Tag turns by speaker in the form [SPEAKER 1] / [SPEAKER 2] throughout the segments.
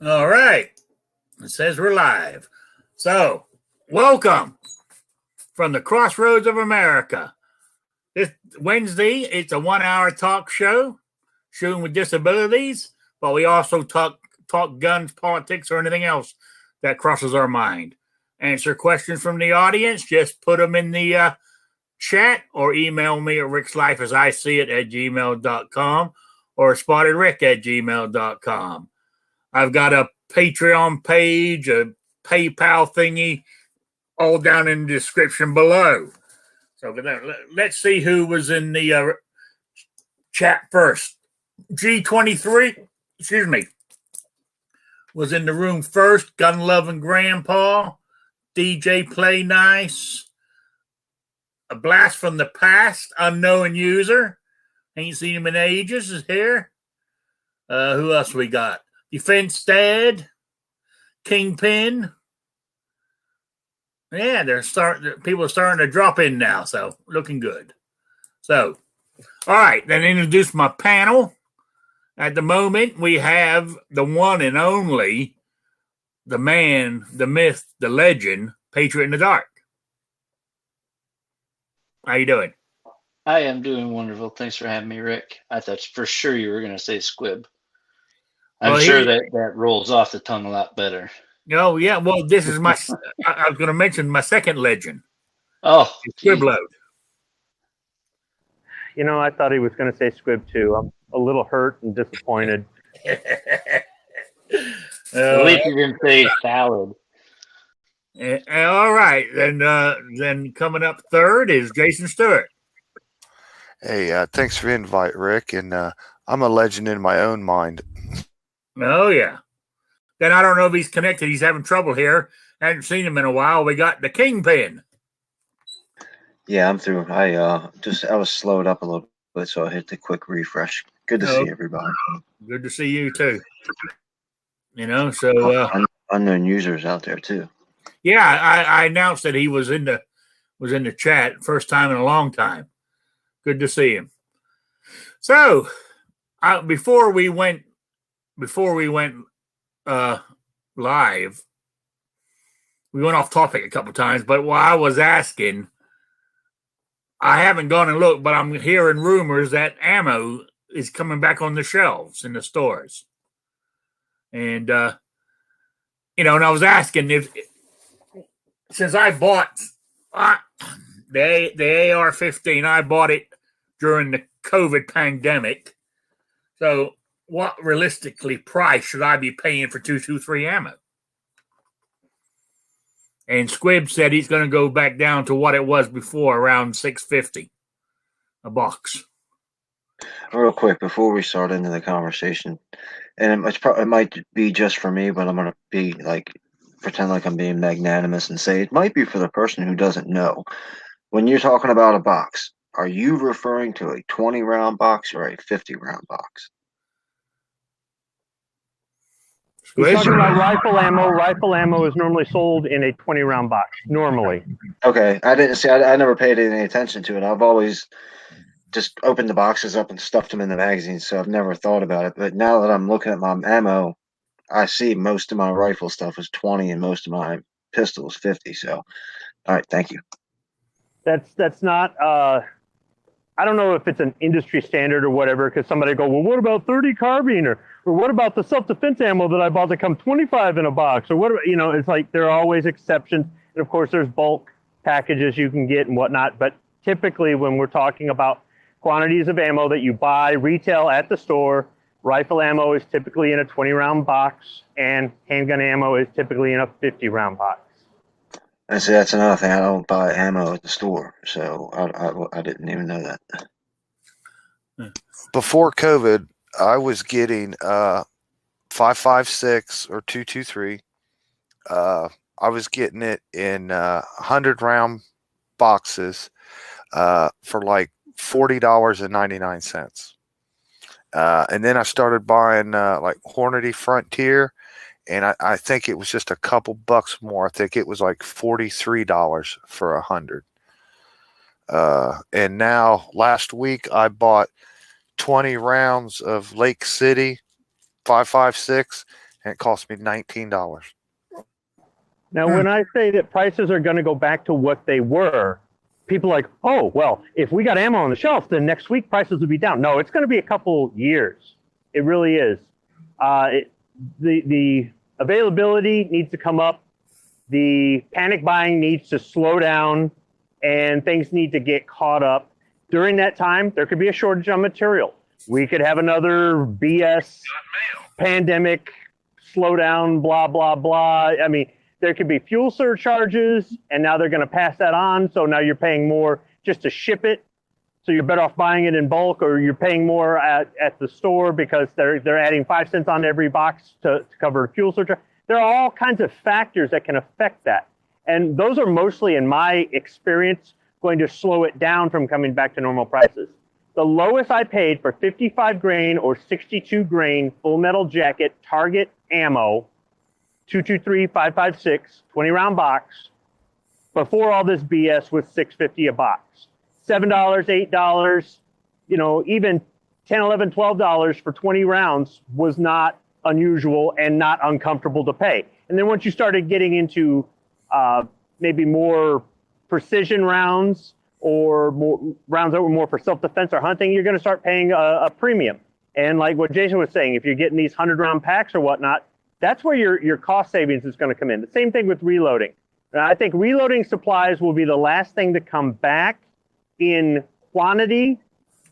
[SPEAKER 1] All right. It says we're live. So, welcome from the crossroads of America. This Wednesday, it's a 1 hour talk show, shooting with disabilities, but we also talk guns, politics, or anything else that crosses our mind. Answer questions from the audience, just put them in the chat or email me at rickslife@gmail.com or spottedrick@gmail.com. I've got a Patreon page, a PayPal thingy, all down in the description below. So let's see who was in the chat first. G23, was in the room first. Gun loving grandpa, DJ Play Nice, a blast from the past, unknown user. Ain't seen him in ages. Is here. Who else we got? Defense Dad, Kingpin. Yeah, people are starting to drop in now, so looking good. So, all right, then introduce my panel. At the moment, we have the one and only, the man, the myth, the legend, Patriot in the Dark. How you doing?
[SPEAKER 2] I am doing wonderful. Thanks for having me, Rick. I thought for sure you were going to say squib. I'm sure that rolls off the tongue a lot better.
[SPEAKER 1] Oh, yeah. Well, this is I was going to mention my second legend.
[SPEAKER 2] Oh,
[SPEAKER 1] Squib Load.
[SPEAKER 3] You know, I thought he was going to say squib too. I'm a little hurt and disappointed.
[SPEAKER 2] At least he didn't say salad.
[SPEAKER 1] All right. Then coming up third is Jason Stewart.
[SPEAKER 4] Hey, thanks for the invite, Rick. And I'm a legend in my own mind.
[SPEAKER 1] Oh, yeah. Then I don't know if he's connected. He's having trouble here. I haven't seen him in a while. We got the Kingpin.
[SPEAKER 5] Yeah, I'm through. I was slowed up a little bit, so I hit the quick refresh. Good to see everybody.
[SPEAKER 1] Good to see you too. You know, so
[SPEAKER 5] unknown users out there too.
[SPEAKER 1] Yeah, I announced that he was in the chat, first time in a long time. Good to see him. So, before we went live, we went off topic a couple times, but while I was asking, I haven't gone and looked, but I'm hearing rumors that ammo is coming back on the shelves in the stores. And, and I was asking since I bought the AR-15, I bought it during the COVID pandemic. So what realistically price should I be paying for 223 ammo? And Squib said he's going to go back down to what it was before, around $6.50 a box.
[SPEAKER 5] Real quick, before we start into the conversation, and it might be just for me, but I'm going to be pretend like I'm being magnanimous and say it might be for the person who doesn't know. When you're talking about a box, are you referring to a 20-round box or a 50-round box?
[SPEAKER 3] We're talking about rifle ammo. Rifle ammo is normally sold in a 20-round box, normally.
[SPEAKER 5] Okay. I didn't see. I never paid any attention to it. I've always just opened the boxes up and stuffed them in the magazines, so I've never thought about it. But now that I'm looking at my ammo, I see most of my rifle stuff is 20 and most of my pistol is 50. So, all right. Thank you.
[SPEAKER 3] That's not... I don't know if it's an industry standard or whatever, because somebody go, well, what about 30 carbine or what about the self-defense ammo that I bought that come 25 in a box or what? It's like there are always exceptions, and of course there's bulk packages you can get and whatnot. But typically, when we're talking about quantities of ammo that you buy retail at the store, rifle ammo is typically in a 20-round box, and handgun ammo is typically in a 50-round box.
[SPEAKER 5] And see, that's another thing. I don't buy ammo at the store, so I didn't even know that.
[SPEAKER 4] Before COVID, I was getting 5.56 or 2.23. I was getting it in 100-round boxes for like $40.99. And then I started buying like Hornady Frontier. And I think it was just a couple bucks more. I think it was like $43 for 100. And now last week I bought 20 rounds of Lake City 5.56, and it cost me $19.
[SPEAKER 3] Now, when I say that prices are going to go back to what they were, people are like, oh, well, if we got ammo on the shelf, then next week prices will be down. No, it's going to be a couple years. It really is. The availability needs to come up. The panic buying needs to slow down, and things need to get caught up. During that time, there could be a shortage on material. We could have another BS pandemic slowdown, blah, blah, blah. I mean, there could be fuel surcharges, and now they're going to pass that on. So now you're paying more just to ship it. So you're better off buying it in bulk, or you're paying more at the store because they're adding 5 cents on every box to cover fuel surcharge. There are all kinds of factors that can affect that. And those are mostly, in my experience, going to slow it down from coming back to normal prices. The lowest I paid for 55 grain or 62 grain full metal jacket target ammo, 223, 556, 20 round box, before all this BS was $6.50 a box. $7, $8, even $10, $11, $12 for 20 rounds was not unusual and not uncomfortable to pay. And then once you started getting into maybe more precision rounds or more rounds that were more for self-defense or hunting, you're going to start paying a premium. And like what Jason was saying, if you're getting these 100-round packs or whatnot, that's where your cost savings is going to come in. The same thing with reloading. I think reloading supplies will be the last thing to come back in quantity.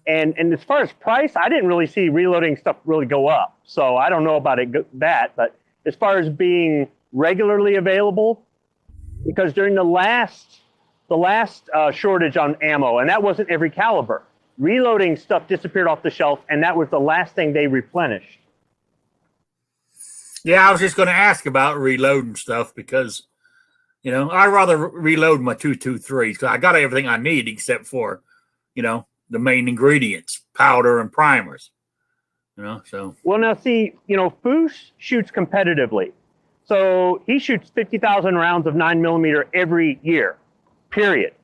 [SPEAKER 3] And as far as price, I didn't really see reloading stuff really go up. So I don't know about that. But as far as being regularly available, because during the last shortage on ammo, and that wasn't every caliber, reloading stuff disappeared off the shelf, and that was the last thing they replenished.
[SPEAKER 1] Yeah, I was just going to ask about reloading stuff because, I'd rather reload my 223 because I got everything I need except for, the main ingredients, powder and primers. So. Well,
[SPEAKER 3] now see, Foose shoots competitively. So he shoots 50,000 rounds of 9mm every year, period,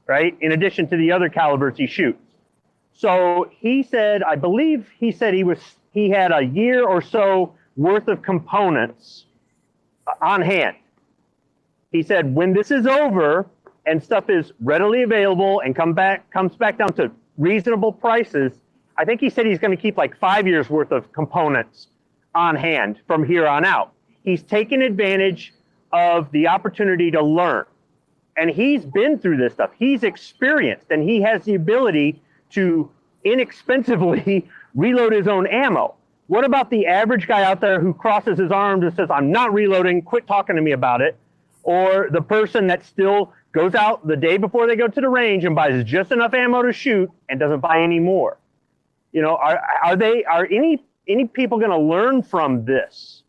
[SPEAKER 3] right? In addition to the other calibers he shoots. So he said, I believe he said he had a year or so worth of components on hand. He said, when this is over and stuff is readily available and comes back down to reasonable prices, I think he said he's going to keep like 5 years worth of components on hand from here on out. He's taken advantage of the opportunity to learn. And he's been through this stuff. He's experienced, and he has the ability to inexpensively reload his own ammo. What about the average guy out there who crosses his arms and says, I'm not reloading, quit talking to me about it? Or the person that still goes out the day before they go to the range and buys just enough ammo to shoot and doesn't buy any more? Are any people going to learn from this,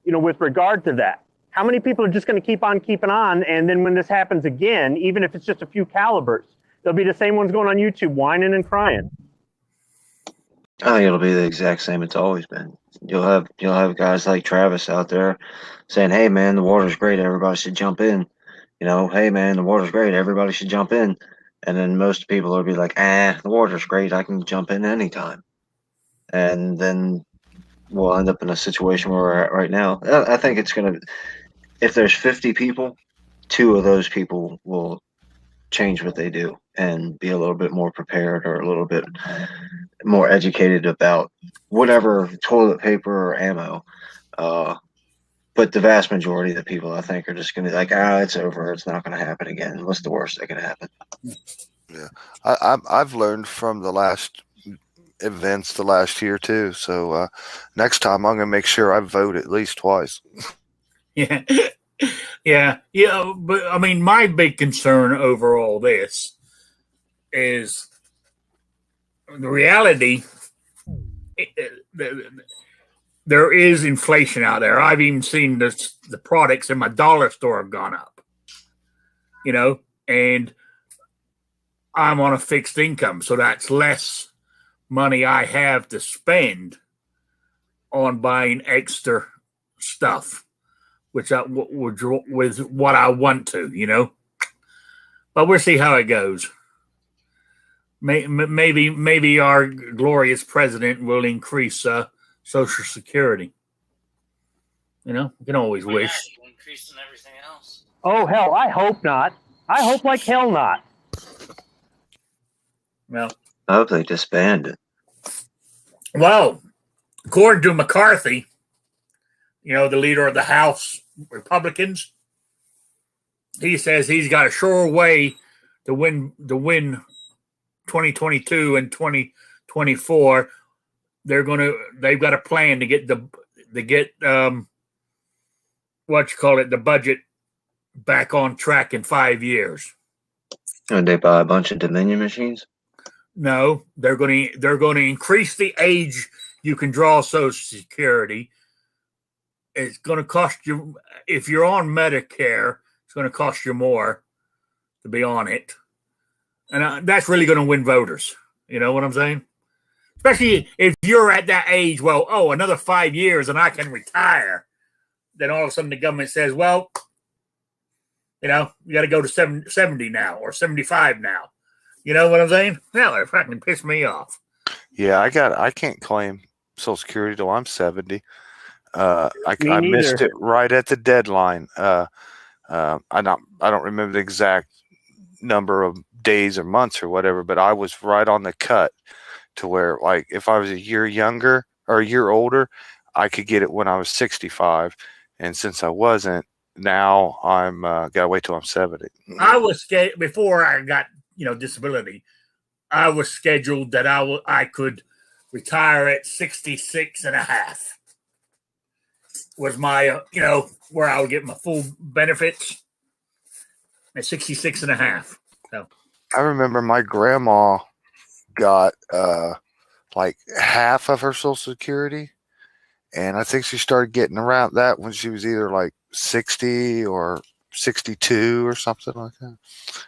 [SPEAKER 3] with regard to that? How many people are just going to keep on keeping on? And then when this happens again, even if it's just a few calibers, they'll be the same ones going on YouTube whining and crying.
[SPEAKER 5] I think it'll be the exact same it's always been. You'll have guys like Travis out there saying, hey man, the water's great, everybody should jump in. Hey man, the water's great, everybody should jump in. And then most people will be like, the water's great, I can jump in anytime. And then we'll end up in a situation where we're at right now. I think it's going to, if there's 50 people, 2 of those people will change what they do and be a little bit more prepared or a little bit more educated about whatever toilet paper or ammo. But the vast majority of the people, I think, are just going to be like, it's over. It's not going to happen again. What's the worst that can happen?
[SPEAKER 4] Yeah, I've learned from the last events the last year too. So next time I'm going to make sure I vote at least twice.
[SPEAKER 1] Yeah. Yeah. But I mean, my big concern over all this is the reality. There is inflation out there. I've even seen the products in my dollar store have gone up, and I'm on a fixed income. So that's less money I have to spend on buying extra stuff, with what I want to, but we'll see how it goes. Maybe our glorious president will increase Social Security. You know, you can always wish.
[SPEAKER 2] Increasing everything else.
[SPEAKER 3] Oh, hell, I hope not. I hope like hell not.
[SPEAKER 1] Well,
[SPEAKER 5] I hope they disband it.
[SPEAKER 1] well, according to McCarthy, you know, the leader of the House Republicans, he says he's got a sure way to win 2022 and 2024. They've got a plan to get the budget back on track in 5 years.
[SPEAKER 5] And they buy a bunch of Dominion machines?
[SPEAKER 1] No, they're going to increase the age you can draw Social Security. It's going to cost you, if you're on Medicare, it's going to cost you more to be on it. And that's really going to win voters. You know what I'm saying? Especially if you're at that age, well, another 5 years and I can retire. Then all of a sudden the government says, well, you know, you got to go to 70 now or 75 now. You know what I'm saying? Hell, it fucking pissed me off.
[SPEAKER 4] Yeah, I can't claim Social Security till I'm 70. I missed it right at the deadline. I don't remember the exact number of days or months or whatever, but I was right on the cut to where, like, if I was a year younger or a year older, I could get it when I was 65. And since I wasn't, now I'm gotta wait till I'm 70.
[SPEAKER 1] I was before I got, you know, disability. I was scheduled that I could retire at 66 and a half. Was my, you know, where I would get my full benefits at 66 and a half. So
[SPEAKER 4] I remember my grandma got like half of her Social Security, and I think she started getting around that when she was either like 60 or 62 or something like that.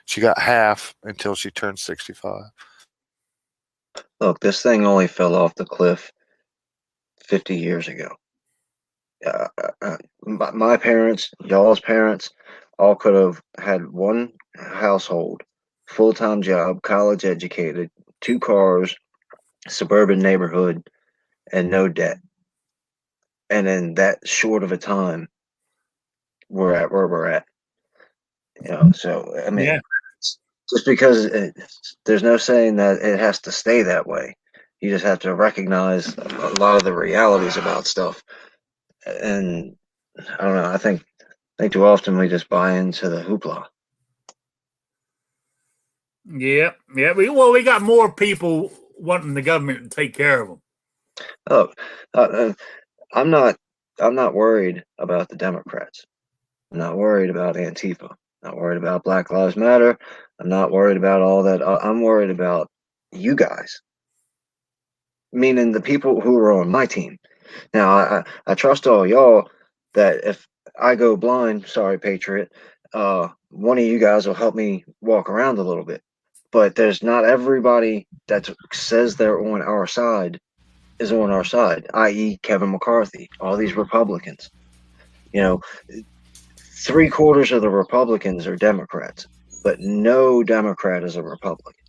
[SPEAKER 4] She got half until she turned 65.
[SPEAKER 5] Look, this thing only fell off the cliff 50 years ago. My parents, y'all's parents, all could have had one household, full-time job, college educated, 2 cars, suburban neighborhood, and no debt. And in that short of a time, we're at where we're at. You know, so I mean, just because there's no saying that it has to stay that way. You just have to recognize a lot of the realities about stuff. And I don't know. I think too often we just buy into the hoopla.
[SPEAKER 1] yeah. We got more people wanting the government to take care of them.
[SPEAKER 5] Oh, I'm not worried about the Democrats. I'm not worried about Antifa. I'm not worried about Black Lives Matter. I'm not worried about all that. I'm worried about you guys, meaning the people who are on my team. Now, I trust all y'all that if I go blind, sorry, Patriot, one of you guys will help me walk around a little bit. But there's not everybody that says they're on our side is on our side, i.e. Kevin McCarthy, all these Republicans. You know, 3/4 of the Republicans are Democrats, but no Democrat is a Republican.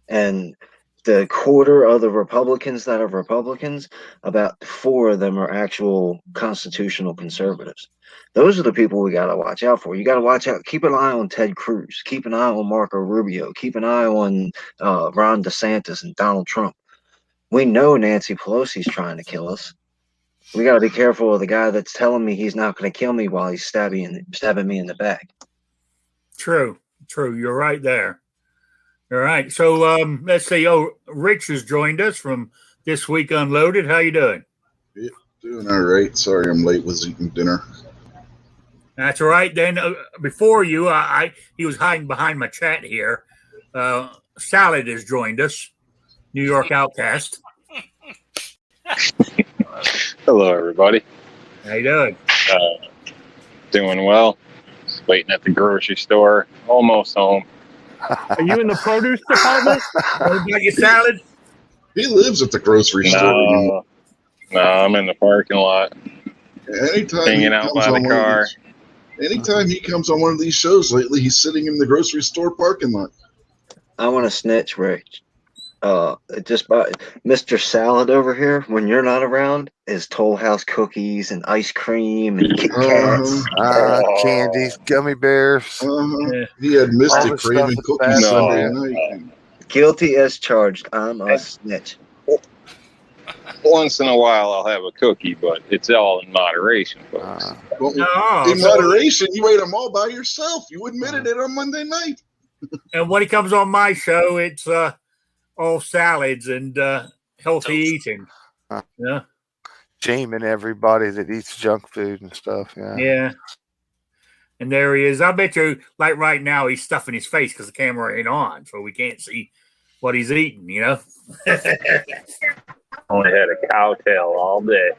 [SPEAKER 5] And the 1/4 of the Republicans that are Republicans, about 4 of them are actual constitutional conservatives. Those are the people we got to watch out for. You got to watch out. Keep an eye on Ted Cruz. Keep an eye on Marco Rubio. Keep an eye on Ron DeSantis and Donald Trump. We know Nancy Pelosi's trying to kill us. We got to be careful of the guy that's telling me he's not going to kill me while he's stabbing me in the back.
[SPEAKER 1] True. You're right there. All right. So let's see. Rich has joined us from This Week Unloaded. How you doing?
[SPEAKER 6] Yeah, doing all right. Sorry I'm late. Was eating dinner.
[SPEAKER 1] That's all right. Then before you, he was hiding behind my chat here. Salad has joined us. New York Outcast.
[SPEAKER 7] Hello, everybody.
[SPEAKER 1] How you doing?
[SPEAKER 7] Doing well. Just waiting at the grocery store. Almost home.
[SPEAKER 3] Are you in the produce department?
[SPEAKER 1] What about your salad?
[SPEAKER 6] He lives at the grocery store.
[SPEAKER 7] No, I'm in the parking lot.
[SPEAKER 6] Anytime
[SPEAKER 7] hanging out by the car.
[SPEAKER 6] Anytime he comes on one of these shows lately, he's sitting in the grocery store parking lot.
[SPEAKER 5] I want to snitch, Rich. just by Mr. Salad over here, when you're not around, is Toll House cookies and ice cream and Kit Kats.
[SPEAKER 4] Candies, gummy bears.
[SPEAKER 1] Yeah.
[SPEAKER 6] He had
[SPEAKER 4] All
[SPEAKER 6] Mystic
[SPEAKER 4] this
[SPEAKER 6] craving
[SPEAKER 4] stuff is
[SPEAKER 6] cookies
[SPEAKER 4] bad.
[SPEAKER 6] Sunday
[SPEAKER 7] No.
[SPEAKER 6] night.
[SPEAKER 5] Guilty as charged. I'm a snitch.
[SPEAKER 7] Once in a while, I'll have a cookie, but it's all in moderation, folks.
[SPEAKER 6] Well,
[SPEAKER 1] No,
[SPEAKER 6] in moderation, you ate them all by yourself. You admitted it on Monday night.
[SPEAKER 1] and when he comes on my show, it's all salads and healthy eating. Yeah.
[SPEAKER 4] Shaming everybody that eats junk food and stuff. Yeah.
[SPEAKER 1] Yeah. And there he is. I bet you, like right now, he's stuffing his face because the camera ain't on, so we can't see what he's eating, you know?
[SPEAKER 7] Only had a cow tail all day.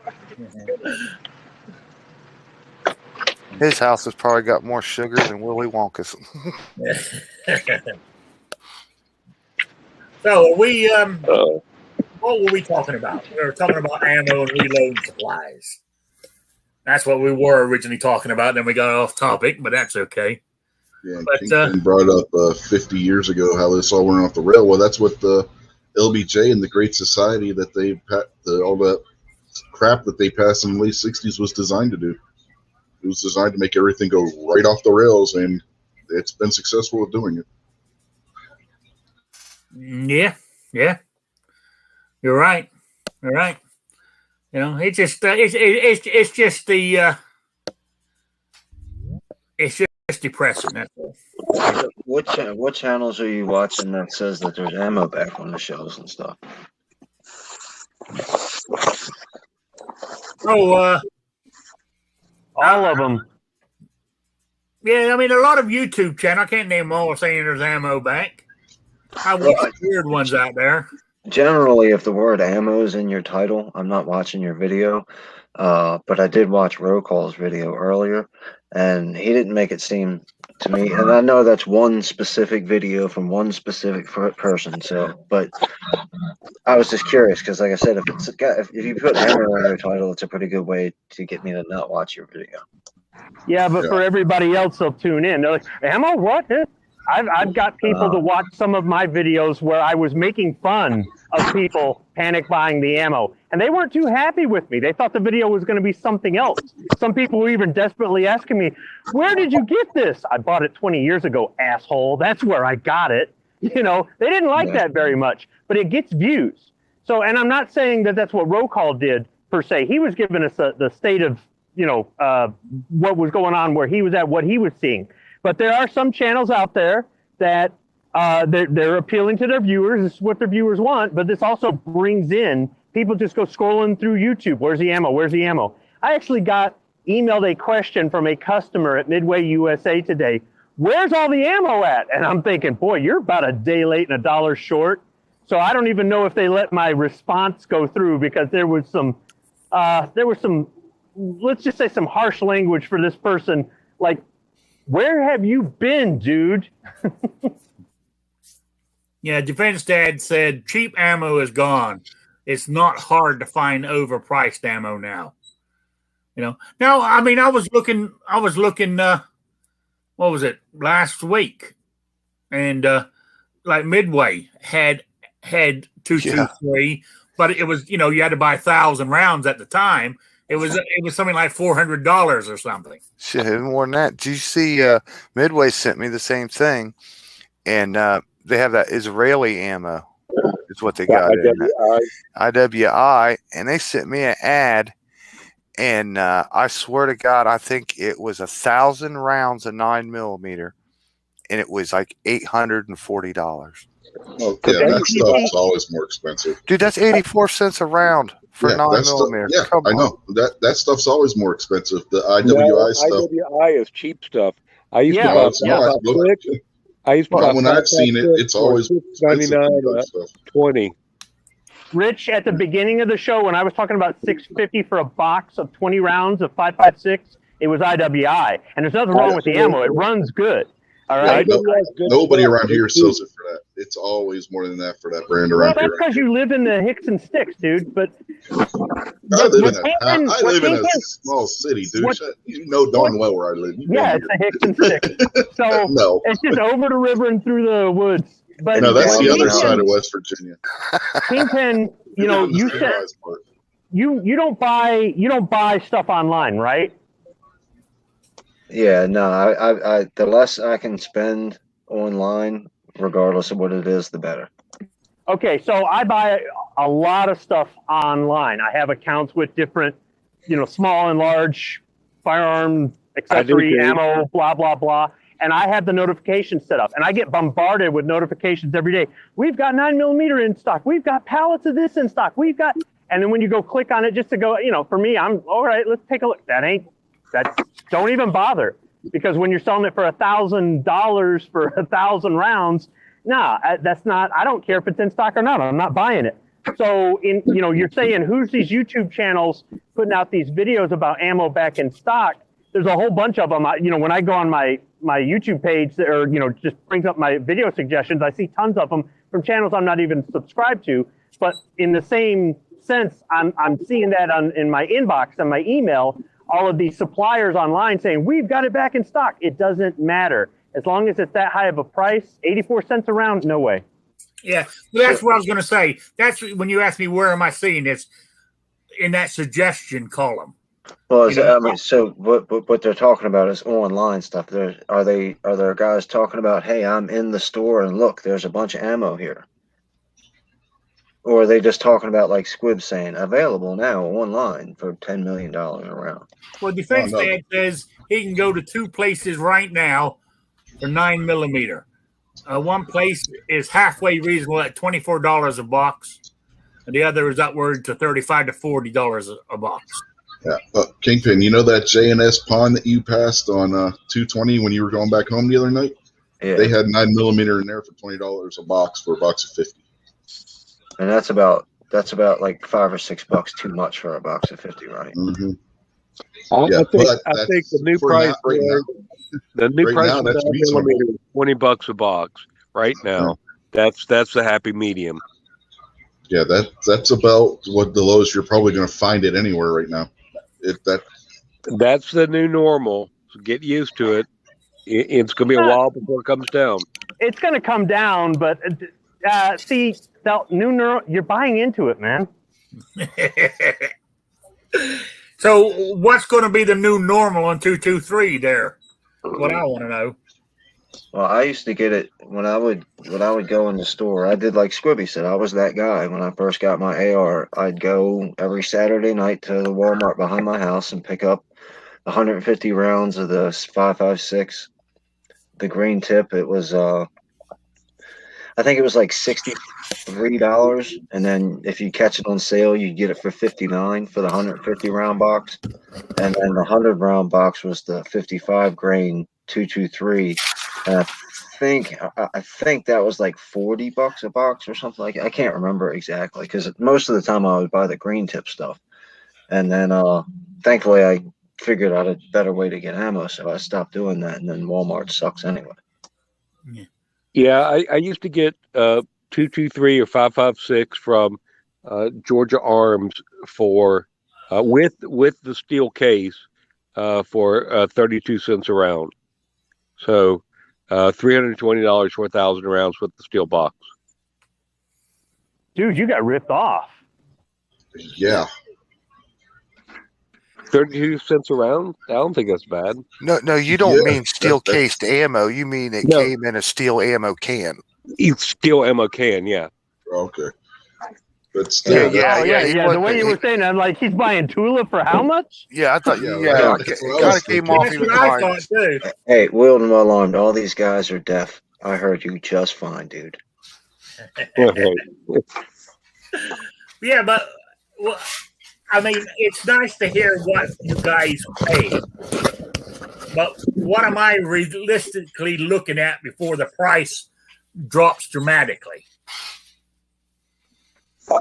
[SPEAKER 4] His house has probably got more sugar than Willy Wonka's.
[SPEAKER 1] So, we, what were we talking about? We were talking about ammo and reload supplies. That's what we were originally talking about. Then we got off topic, but that's okay.
[SPEAKER 6] Yeah,
[SPEAKER 1] But,
[SPEAKER 6] Kingston brought up 50 years ago how this all went off the rail. Well, that's what the LBJ and the Great Society that they all that crap that they passed in the late 60s was designed to do. It was designed to make everything go right off the rails, and it's been successful at doing it.
[SPEAKER 1] Yeah. You're right. You're right. You know, it's just it's just the it's just depressing. That's all.
[SPEAKER 5] What channels are you watching that says that there's ammo back on the shelves and stuff?
[SPEAKER 1] Oh,
[SPEAKER 3] All of them.
[SPEAKER 1] yeah. I mean, a lot of YouTube channels. I can't name them all saying there's ammo back. I watch weird ones out there.
[SPEAKER 5] Generally, if the word ammo is in your title, I'm not watching your video. But I did watch Roll Call's video earlier, and he didn't make it seem to me, and I know that's one specific video from one specific person. So, but I was just curious because, like I said, if you put ammo in your title, it's a pretty good way to get me to not watch your video.
[SPEAKER 3] Yeah, but for everybody else, they'll tune in. They're like, ammo? What? I've got people to watch some of my videos where I was making fun of people panic buying the ammo, and they weren't too happy with me. They thought the video was going to be something else. Some people were even desperately asking me, where did you get this? I bought it 20 years ago, asshole. That's where I got it. You know, they didn't like that very much, but it gets views. So, and I'm not saying that that's what Roll Call did per se. He was giving us the state of, you know, what was going on, where he was at, what he was seeing. But there are some channels out there that they're appealing to their viewers. This is what their viewers want. But this also brings in people just go scrolling through YouTube. Where's the ammo? Where's the ammo? I actually emailed a question from a customer at Midway USA today. Where's all the ammo at? And I'm thinking, boy, you're about a day late and $1 short. So I don't even know if they let my response go through, because there was some, let's just say some harsh language for this person. Like, where have you been, dude?
[SPEAKER 1] Yeah, Defense Dad said cheap ammo is gone. It's not hard to find overpriced ammo now. You know, now, I mean, I was looking, what was it, last week? And like Midway had 223, but it was, you know, you had to buy 1,000 rounds at the time. It was something like $400 or something.
[SPEAKER 4] Shit, more than that. Did you see Midway sent me the same thing, and they have that Israeli ammo. Is what they got. IWI, and they sent me an ad, and I swear to God, I think it was 1,000 rounds of 9mm, and it was like $840.
[SPEAKER 6] Oh, yeah, that stuff's always more expensive.
[SPEAKER 4] Dude, that's 84 cents a round for 9mm.
[SPEAKER 6] Yeah, I know. That stuff's always more expensive. The IWI stuff.
[SPEAKER 8] IWI is cheap stuff. I used to
[SPEAKER 6] No,
[SPEAKER 8] buy
[SPEAKER 6] it's not.
[SPEAKER 8] I used to buy
[SPEAKER 6] when I've seen it, it's always expensive.
[SPEAKER 8] 20.
[SPEAKER 3] Rich, at the beginning of the show, when I was talking about $650 for a box of 20 rounds of 5.56, it was IWI. And there's nothing wrong with the ammo. It runs good. All right.
[SPEAKER 6] Nobody around here sells it for that. It's always more than that for that brand around here.
[SPEAKER 3] Well, that's because you live in the Hicks and Sticks, dude. But
[SPEAKER 6] I live in a small city, dude. You know darn well where I live.
[SPEAKER 3] Yeah, it's the Hicks and Sticks. So it's just over the river and through the woods. But
[SPEAKER 6] No, that's the other
[SPEAKER 3] Kingpin,
[SPEAKER 6] side of West Virginia.
[SPEAKER 3] Kingpin, you know,
[SPEAKER 6] The
[SPEAKER 3] you said
[SPEAKER 6] civilized part.
[SPEAKER 3] you don't buy stuff online, right?
[SPEAKER 5] Yeah, no, I the less I can spend online, regardless of what it is, the better.
[SPEAKER 3] Okay, so I buy a lot of stuff online. I have accounts with different, you know, small and large firearm accessory,
[SPEAKER 8] too.
[SPEAKER 3] ammo, blah, blah, blah. And I have the notifications set up. And I get bombarded with notifications every day. We've got 9mm in stock. We've got pallets of this in stock. We've got, and then when you go click on it just to go, you know, for me, I'm, all right, let's take a look. Don't even bother. Because when you're selling it for $1,000 for 1,000 rounds, nah, that's not, I don't care if it's in stock or not. I'm not buying it. So, you know, you're saying, who's these YouTube channels putting out these videos about ammo back in stock? There's a whole bunch of them. You know, when I go on my YouTube page, or, you know, just brings up my video suggestions, I see tons of them from channels I'm not even subscribed to. But in the same sense, I'm seeing that in my inbox and my email, all of these suppliers online saying, we've got it back in stock. It doesn't matter. As long as it's that high of a price, 84 cents a round, no way.
[SPEAKER 1] Yeah, well, that's what I was going to say. That's when you asked me where am I seeing this, in that suggestion column.
[SPEAKER 5] Well,
[SPEAKER 1] You know,
[SPEAKER 5] I mean, so what they're talking about is online stuff. Are there guys talking about, hey, I'm in the store and look, there's a bunch of ammo here? Or are they just talking about, like Squib saying, available now online for $10 million a round?
[SPEAKER 1] Well, Defense Dad says he can go to two places right now for 9mm. One place is halfway reasonable at $24 a box, and the other is upward to $35 to $40 a box.
[SPEAKER 6] Yeah, Kingpin, you know that J&S pawn that you passed on 220 when you were going back home the other night?
[SPEAKER 5] Yeah.
[SPEAKER 6] They had 9mm in there for $20 a box for a box of 50.
[SPEAKER 5] And that's about like $5 or $6 too much for a box of 50, right?
[SPEAKER 6] Mm-hmm.
[SPEAKER 8] I think the new price now, that's reasonable. Is $20 a box right now. Yeah. That's the happy medium.
[SPEAKER 6] Yeah, that's about what the lowest you're probably going to find it anywhere right now. That's
[SPEAKER 8] the new normal. So get used to it. It's going to be a while before it comes down.
[SPEAKER 3] It's going to come down, but see, you're buying into it, man.
[SPEAKER 1] So what's going to be the new normal on 223 there? What I want to know.
[SPEAKER 5] Well, I used to get it when I would go in the store. I did like Squibby said. I was that guy when I first got my AR. I'd go every Saturday night to the Walmart behind my house and pick up 150 rounds of the 5.56, the green tip. It was I think it was like $63, and then if you catch it on sale, you get it for $59 for the 150 round box, and then the 100 round box was the 55 grain 223. And I think that was like $40 a box or something like that. I can't remember exactly because most of the time I would buy the green tip stuff, and then thankfully I figured out a better way to get ammo, so I stopped doing that. And then Walmart sucks anyway.
[SPEAKER 8] Yeah, I used to get 223 or 5.56 from Georgia Arms for with the steel case for 32 cents a round. So $320 for 1,000 rounds with the steel box.
[SPEAKER 3] Dude, you got ripped off.
[SPEAKER 6] Yeah.
[SPEAKER 8] 32 cents a round? I don't think that's bad.
[SPEAKER 4] No, you don't mean steel cased ammo. You mean it came in a steel ammo can.
[SPEAKER 8] Steel ammo can, yeah.
[SPEAKER 6] Okay. But still,
[SPEAKER 3] yeah. The way you were saying, I'm like, he's buying Tula for how much?
[SPEAKER 4] Yeah, I thought,
[SPEAKER 6] it
[SPEAKER 4] kind of came off. He was buying.
[SPEAKER 5] Hey, wheeled and well armed. All these guys are deaf. I heard you just fine, dude.
[SPEAKER 1] Yeah, but well, I mean, it's nice to hear what you guys pay. But what am I realistically looking at before the price drops dramatically?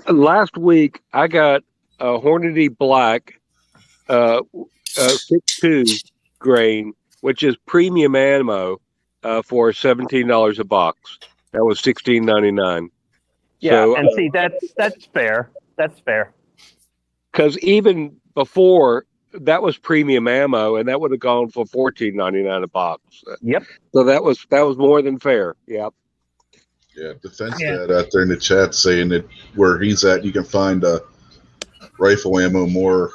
[SPEAKER 8] Last week, I got a Hornady Black 6.2 grain, which is premium ammo, for $17 a box. That was $16.99.
[SPEAKER 3] Yeah, so, and see, that's fair. That's fair.
[SPEAKER 8] Because even before, that was premium ammo, and that would have gone for $14.99 a box.
[SPEAKER 3] Yep.
[SPEAKER 8] So that was more than fair. Yep.
[SPEAKER 6] Yeah, Defense Dad out there in the chat saying that where he's at, you can find rifle ammo more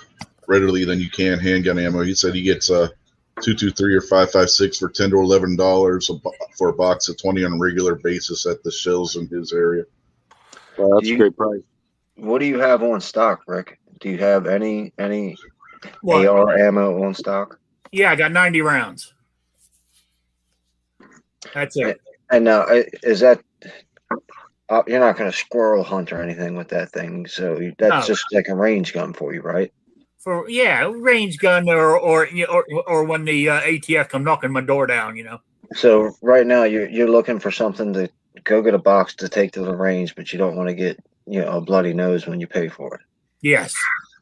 [SPEAKER 6] readily than you can handgun ammo. He said he gets 223 or 556 for $10 to $11 for a box of 20 on a regular basis at the shells in his area.
[SPEAKER 8] Well, that's a great price.
[SPEAKER 5] What do you have on stock, Rick? Do you have any
[SPEAKER 1] What?
[SPEAKER 5] AR ammo on stock?
[SPEAKER 1] Yeah, I got 90 rounds. That's it.
[SPEAKER 5] And now, is that you're not going to squirrel hunt or anything with that thing? So that's just like a range gun for you, right?
[SPEAKER 1] For range gun or when the ATF come knocking my door down, you know.
[SPEAKER 5] So right now you're looking for something to go get a box to take to the range, but you don't want to get a bloody nose when you pay for it.
[SPEAKER 1] Yes.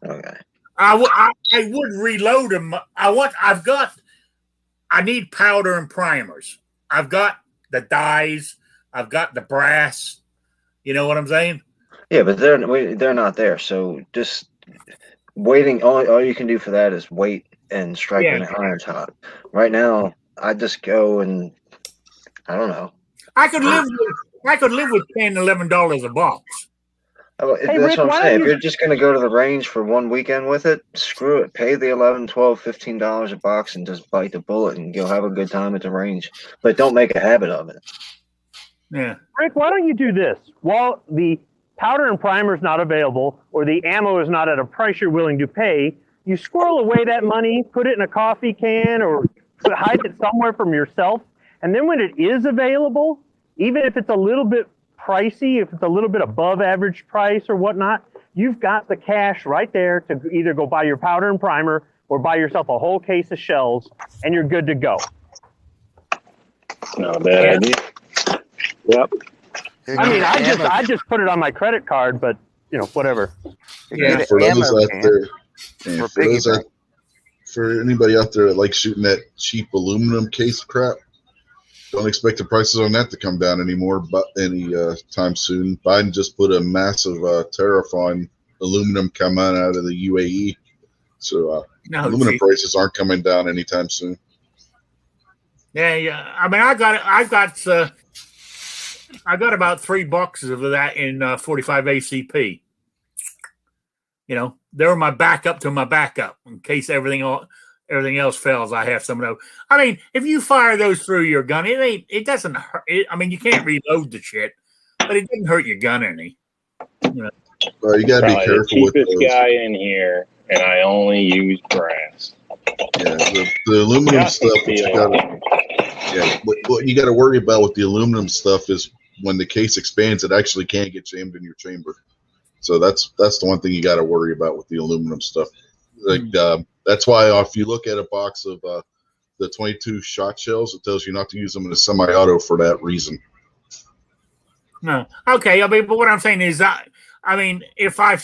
[SPEAKER 5] Okay.
[SPEAKER 1] I would reload them. I need powder and primers. I've got the dyes. I've got the brass. You know what I'm saying?
[SPEAKER 5] Yeah, but they're not there. So just waiting. All you can do for that is wait and strike when the iron's hot. Right now, I just go and I don't know.
[SPEAKER 1] I could live with $10, $11 a box.
[SPEAKER 5] That's what I'm saying. If you're just going to go to the range for one weekend with it, screw it. Pay the $11, $12, $15 a box and just bite the bullet and go have a good time at the range. But don't make a habit of it.
[SPEAKER 1] Yeah.
[SPEAKER 3] Rick, why don't you do this? While the powder and primer is not available or the ammo is not at a price you're willing to pay, you squirrel away that money, put it in a coffee can or hide it somewhere from yourself. And then when it is available, even if it's a little bit pricey, if it's a little bit above average price or whatnot, you've got the cash right there to either go buy your powder and primer or buy yourself a whole case of shells, and you're good to go.
[SPEAKER 7] Not a bad idea.
[SPEAKER 8] Yep.
[SPEAKER 3] I mean, I just put it on my credit card, but whatever.
[SPEAKER 6] Yeah, for those out there, for anybody out there that likes shooting that cheap aluminum case crap, don't expect the prices on that to come down anymore, but any time soon. Biden just put a massive tariff on aluminum coming out of the UAE, so aluminum prices aren't coming down anytime soon.
[SPEAKER 1] Yeah. I mean, I got about 3 boxes of that in 45 ACP. They're my backup to my backup in case everything else fails. I have some of those. I mean, if you fire those through your gun, it doesn't hurt. I mean, you can't reload the shit, but it doesn't hurt your gun any.
[SPEAKER 6] You got to be careful with
[SPEAKER 7] cheapest guy in here, and I only use brass.
[SPEAKER 6] Yeah, the aluminum stuff. What you got to worry about with the aluminum stuff is when the case expands, it actually can get jammed in your chamber. So that's the one thing you got to worry about with the aluminum stuff. That's why if you look at a box of the 22 shot shells, it tells you not to use them in a semi-auto for that reason.
[SPEAKER 1] No, okay. I mean, but what I'm saying is that if I've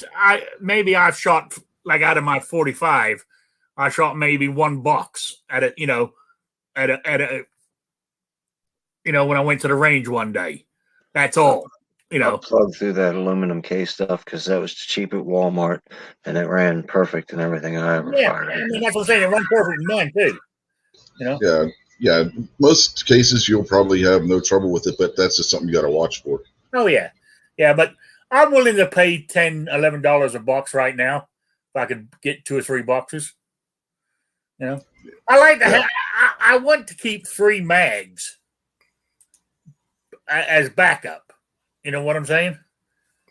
[SPEAKER 1] shot like out of my 45, I shot maybe 1 box at a when I went to the range one day. That's all.
[SPEAKER 5] I plugged through that aluminum case stuff because that was cheap at Walmart and it ran perfect and everything I ever fired.
[SPEAKER 1] I mean, that's what I'm saying. It runs perfect in mine too.
[SPEAKER 6] Yeah. Most cases you'll probably have no trouble with it, but that's just something you got to watch for.
[SPEAKER 1] Oh yeah, but I'm willing to pay $10, $11 a box right now if I could get 2 or 3 boxes. I like to I want to keep 3 mags as backup. You know what I'm saying?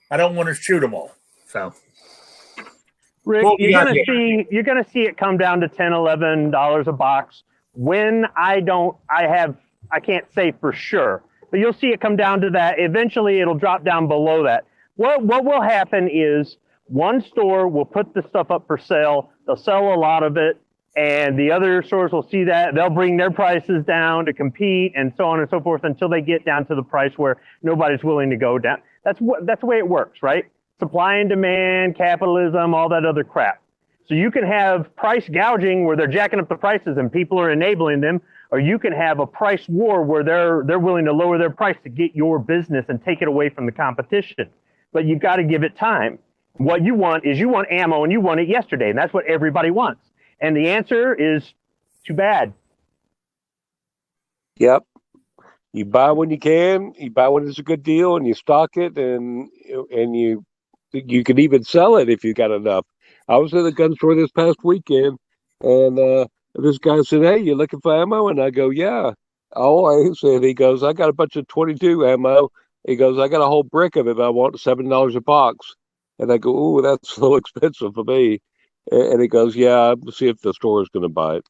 [SPEAKER 1] I don't want to shoot them all. So,
[SPEAKER 3] Rick, you're gonna see it come down to $10, $11 a box. When I can't say for sure, but you'll see it come down to that. Eventually, it'll drop down below that. What will happen is one store will put the stuff up for sale. They'll sell a lot of it, and the other stores will see that. They'll bring their prices down to compete and so on and so forth until they get down to the price where nobody's willing to go down. That's the way it works, right? Supply and demand, capitalism, all that other crap. So you can have price gouging where they're jacking up the prices and people are enabling them, or you can have a price war where they're willing to lower their price to get your business and take it away from the competition. But you've got to give it time. What you want is ammo and you want it yesterday, and that's what everybody wants. And the answer is too bad.
[SPEAKER 8] Yep. You buy when you can. You buy when it's a good deal, and you stock it, and you can even sell it if you got enough. I was at a gun store this past weekend, and this guy said, "Hey, you looking for ammo?" And I go, "Yeah, always." And he goes, "I got a bunch of 22 ammo." He goes, "I got a whole brick of it, but I want $7 a box." And I go, "Ooh, that's so expensive for me." And he goes, "Yeah, I'll see if the store is going to buy it."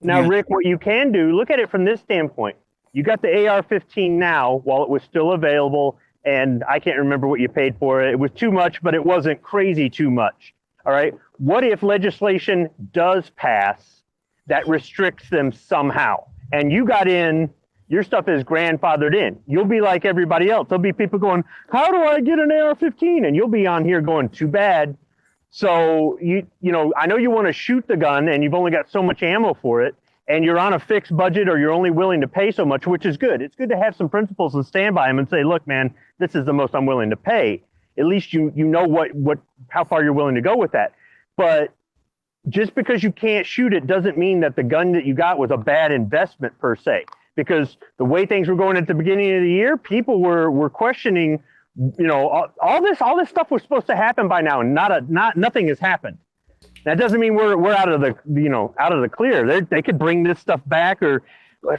[SPEAKER 3] Now, Rick, what you can do, look at it from this standpoint. You got the AR-15 now while it was still available, and I can't remember what you paid for it. It was too much, but it wasn't crazy too much. All right. What if legislation does pass that restricts them somehow? And you got in, your stuff is grandfathered in. You'll be like everybody else. There'll be people going, "How do I get an AR-15?" And you'll be on here going, "Too bad." So, you know, I know you want to shoot the gun and you've only got so much ammo for it, and you're on a fixed budget or you're only willing to pay so much, which is good. It's good to have some principles and stand by them and say, "Look, man, this is the most I'm willing to pay." At least you know how far you're willing to go with that. But just because you can't shoot it doesn't mean that the gun that you got was a bad investment per se. Because the way things were going at the beginning of the year, people were questioning, you know, all this stuff was supposed to happen by now, and nothing has happened. That doesn't mean we're out of the clear. They could bring this stuff back, or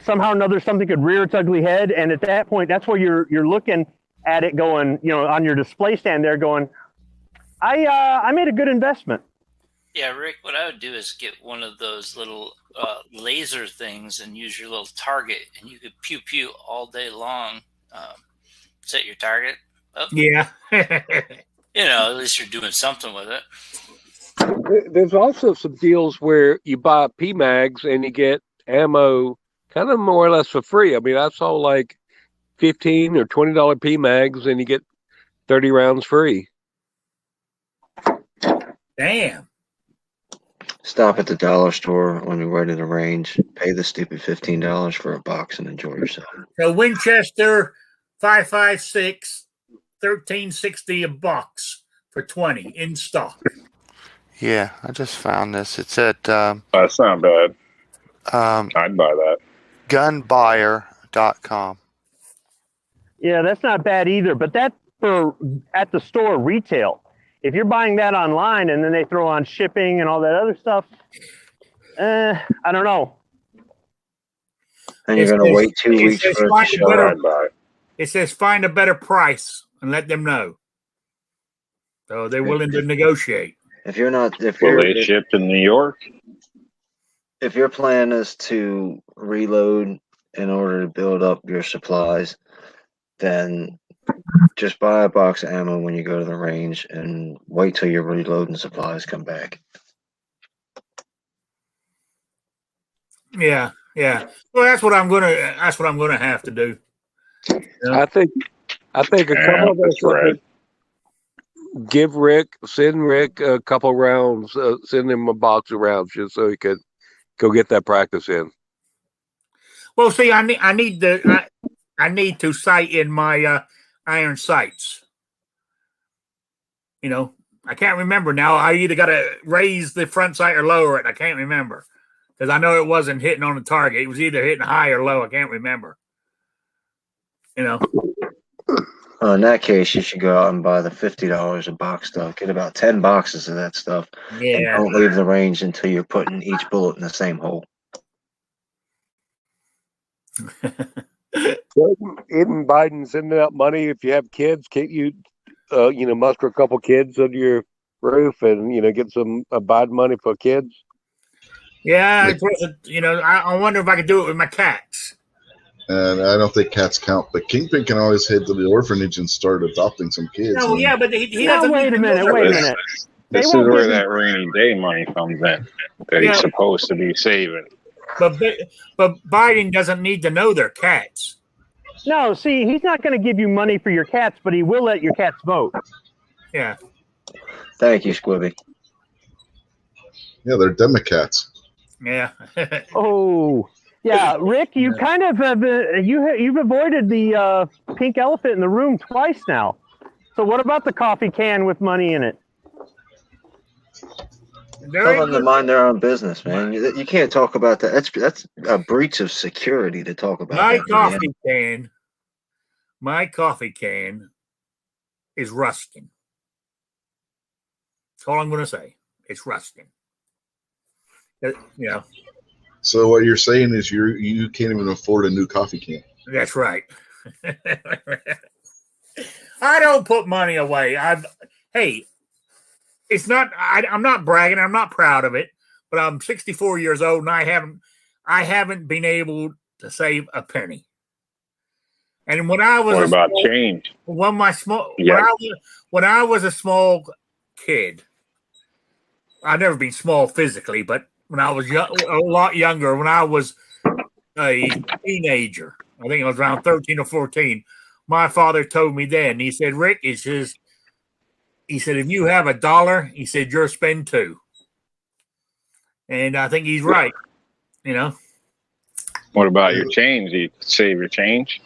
[SPEAKER 3] somehow or another something could rear its ugly head. And at that point, that's where you're looking at it going, you know, on your display stand there going, I made a good investment.
[SPEAKER 9] Yeah, Rick, what I would do is get one of those little laser things and use your little target, and you could pew pew all day long. Set your target up.
[SPEAKER 1] Yeah.
[SPEAKER 9] You know, at least you're doing something with it.
[SPEAKER 8] There's also some deals where you buy PMags and you get ammo kind of more or less for free. I mean, I saw like $15 or $20 PMags and you get 30 rounds free.
[SPEAKER 1] Damn.
[SPEAKER 5] Stop at the dollar store when you're ready to range. Pay the stupid $15 for a box and enjoy yourself.
[SPEAKER 1] So Winchester 5.56, $13.60 a box for 20 in stock.
[SPEAKER 4] Yeah, I just found this. It's at
[SPEAKER 7] That's not bad. I'd buy that.
[SPEAKER 4] gunbuyer.com.
[SPEAKER 3] Yeah, that's not bad either. But that's for at the store retail. If you're buying that online and then they throw on shipping and all that other stuff, I don't know.
[SPEAKER 5] And you're going to wait 2 weeks for it to show up.
[SPEAKER 1] It says find a better price and let them know. So they're willing to negotiate.
[SPEAKER 7] Will they ship to New York?
[SPEAKER 5] If your plan is to reload in order to build up your supplies, then just buy a box of ammo when you go to the range and wait till your reloading supplies come back.
[SPEAKER 1] Yeah. Well, that's what I'm gonna have to do.
[SPEAKER 8] I think a couple of us send Rick a couple rounds, send him a box of rounds just so he could go get that practice in.
[SPEAKER 1] Well, see, I need to sight in my iron sights. You know, I can't remember now. I either got to raise the front sight or lower it. I can't remember because I know it wasn't hitting on the target. It was either hitting high or low. I can't remember. You know.
[SPEAKER 5] In that case, you should go out and buy the $50 a box stuff. Get about 10 boxes of that stuff.
[SPEAKER 1] Yeah.
[SPEAKER 5] And don't leave the range until you're putting each bullet in the same hole.
[SPEAKER 8] Isn't Biden sending out money if you have kids? Can't you, muster a couple kids under your roof and, get some Biden money for kids?
[SPEAKER 1] Yeah, I wonder if I could do it with my cats.
[SPEAKER 6] And I don't think cats count, but Kingpin can always head to the orphanage and start adopting some kids.
[SPEAKER 1] No, yeah, but he doesn't.
[SPEAKER 3] Wait a minute.
[SPEAKER 7] This is where that rainy day money comes in that he's supposed to be saving.
[SPEAKER 1] But Biden doesn't need to know their cats.
[SPEAKER 3] No, see, he's not going to give you money for your cats, but he will let your cats vote.
[SPEAKER 1] Yeah.
[SPEAKER 5] Thank you, Squibby.
[SPEAKER 6] Yeah, they're Democrats.
[SPEAKER 1] Yeah.
[SPEAKER 3] Oh, yeah, Rick, you kind of have you've avoided the pink elephant in the room twice now. So what about the coffee can with money in it?
[SPEAKER 5] Tell them to mind their own business, man. You can't talk about that. That's a breach of security to talk about
[SPEAKER 1] my
[SPEAKER 5] that.
[SPEAKER 1] coffee can is rusting. That's all I'm going to say. It's rusting. You know.
[SPEAKER 6] So what you're saying is you can't even afford a new coffee can.
[SPEAKER 1] That's right. I don't put money away. It's not. I'm not bragging. I'm not proud of it. But I'm 64 years old, and I haven't been able to save a penny. And when I was
[SPEAKER 7] what about change?
[SPEAKER 1] When I was a small kid, I've never been small physically, but when I was a lot younger, when I was a teenager, I think I was around 13 or 14, my father told me then, he said, Rick, he said, if you have $1, he said, you're spend $2. And I think he's right, you know.
[SPEAKER 7] What about your change? Do you save your change?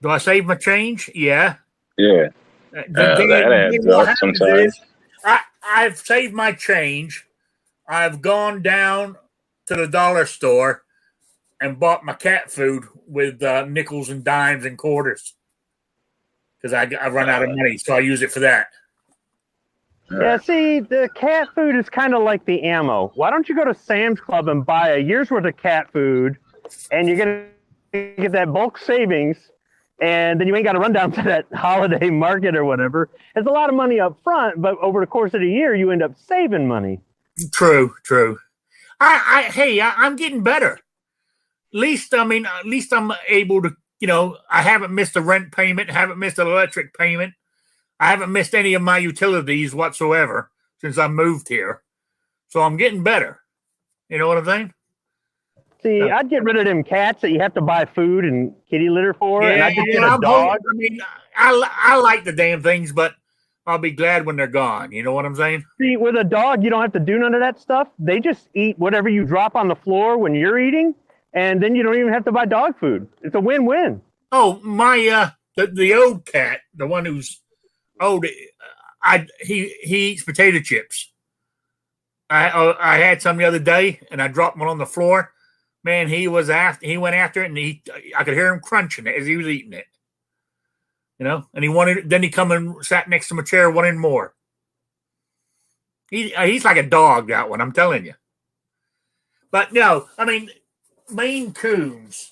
[SPEAKER 1] Do I save my change? Yeah.
[SPEAKER 7] Yeah. That adds up sometimes.
[SPEAKER 1] I've saved my change. I've gone down to the dollar store and bought my cat food with nickels and dimes and quarters because I run out of money, so I use it for that.
[SPEAKER 3] Yeah, see, the cat food is kind of like the ammo. Why don't you go to Sam's Club and buy a year's worth of cat food, and you're going to get that bulk savings, and then you ain't got to run down to that holiday market or whatever. It's a lot of money up front, but over the course of the year, you end up saving money.
[SPEAKER 1] True. I'm getting better. At least I'm able to, you know, I haven't missed a rent payment, haven't missed an electric payment. I haven't missed any of my utilities whatsoever since I moved here. So I'm getting better. You know what I'm saying?
[SPEAKER 3] See, I'd get rid of them cats that you have to buy food and kitty litter for, and I'd just get a dog.
[SPEAKER 1] I mean, I like the damn things, but I'll be glad when they're gone. You know what I'm saying?
[SPEAKER 3] See, with a dog, you don't have to do none of that stuff. They just eat whatever you drop on the floor when you're eating, and then you don't even have to buy dog food. It's a win-win.
[SPEAKER 1] Oh, my, the old cat, the one who's old, he eats potato chips. I had some the other day, and I dropped one on the floor. Man, he went after it, and I could hear him crunching it as he was eating it. You know, and then he come and sat next to my chair, wanting more. He's like a dog, that one, I'm telling you. But no, I mean, Maine Coons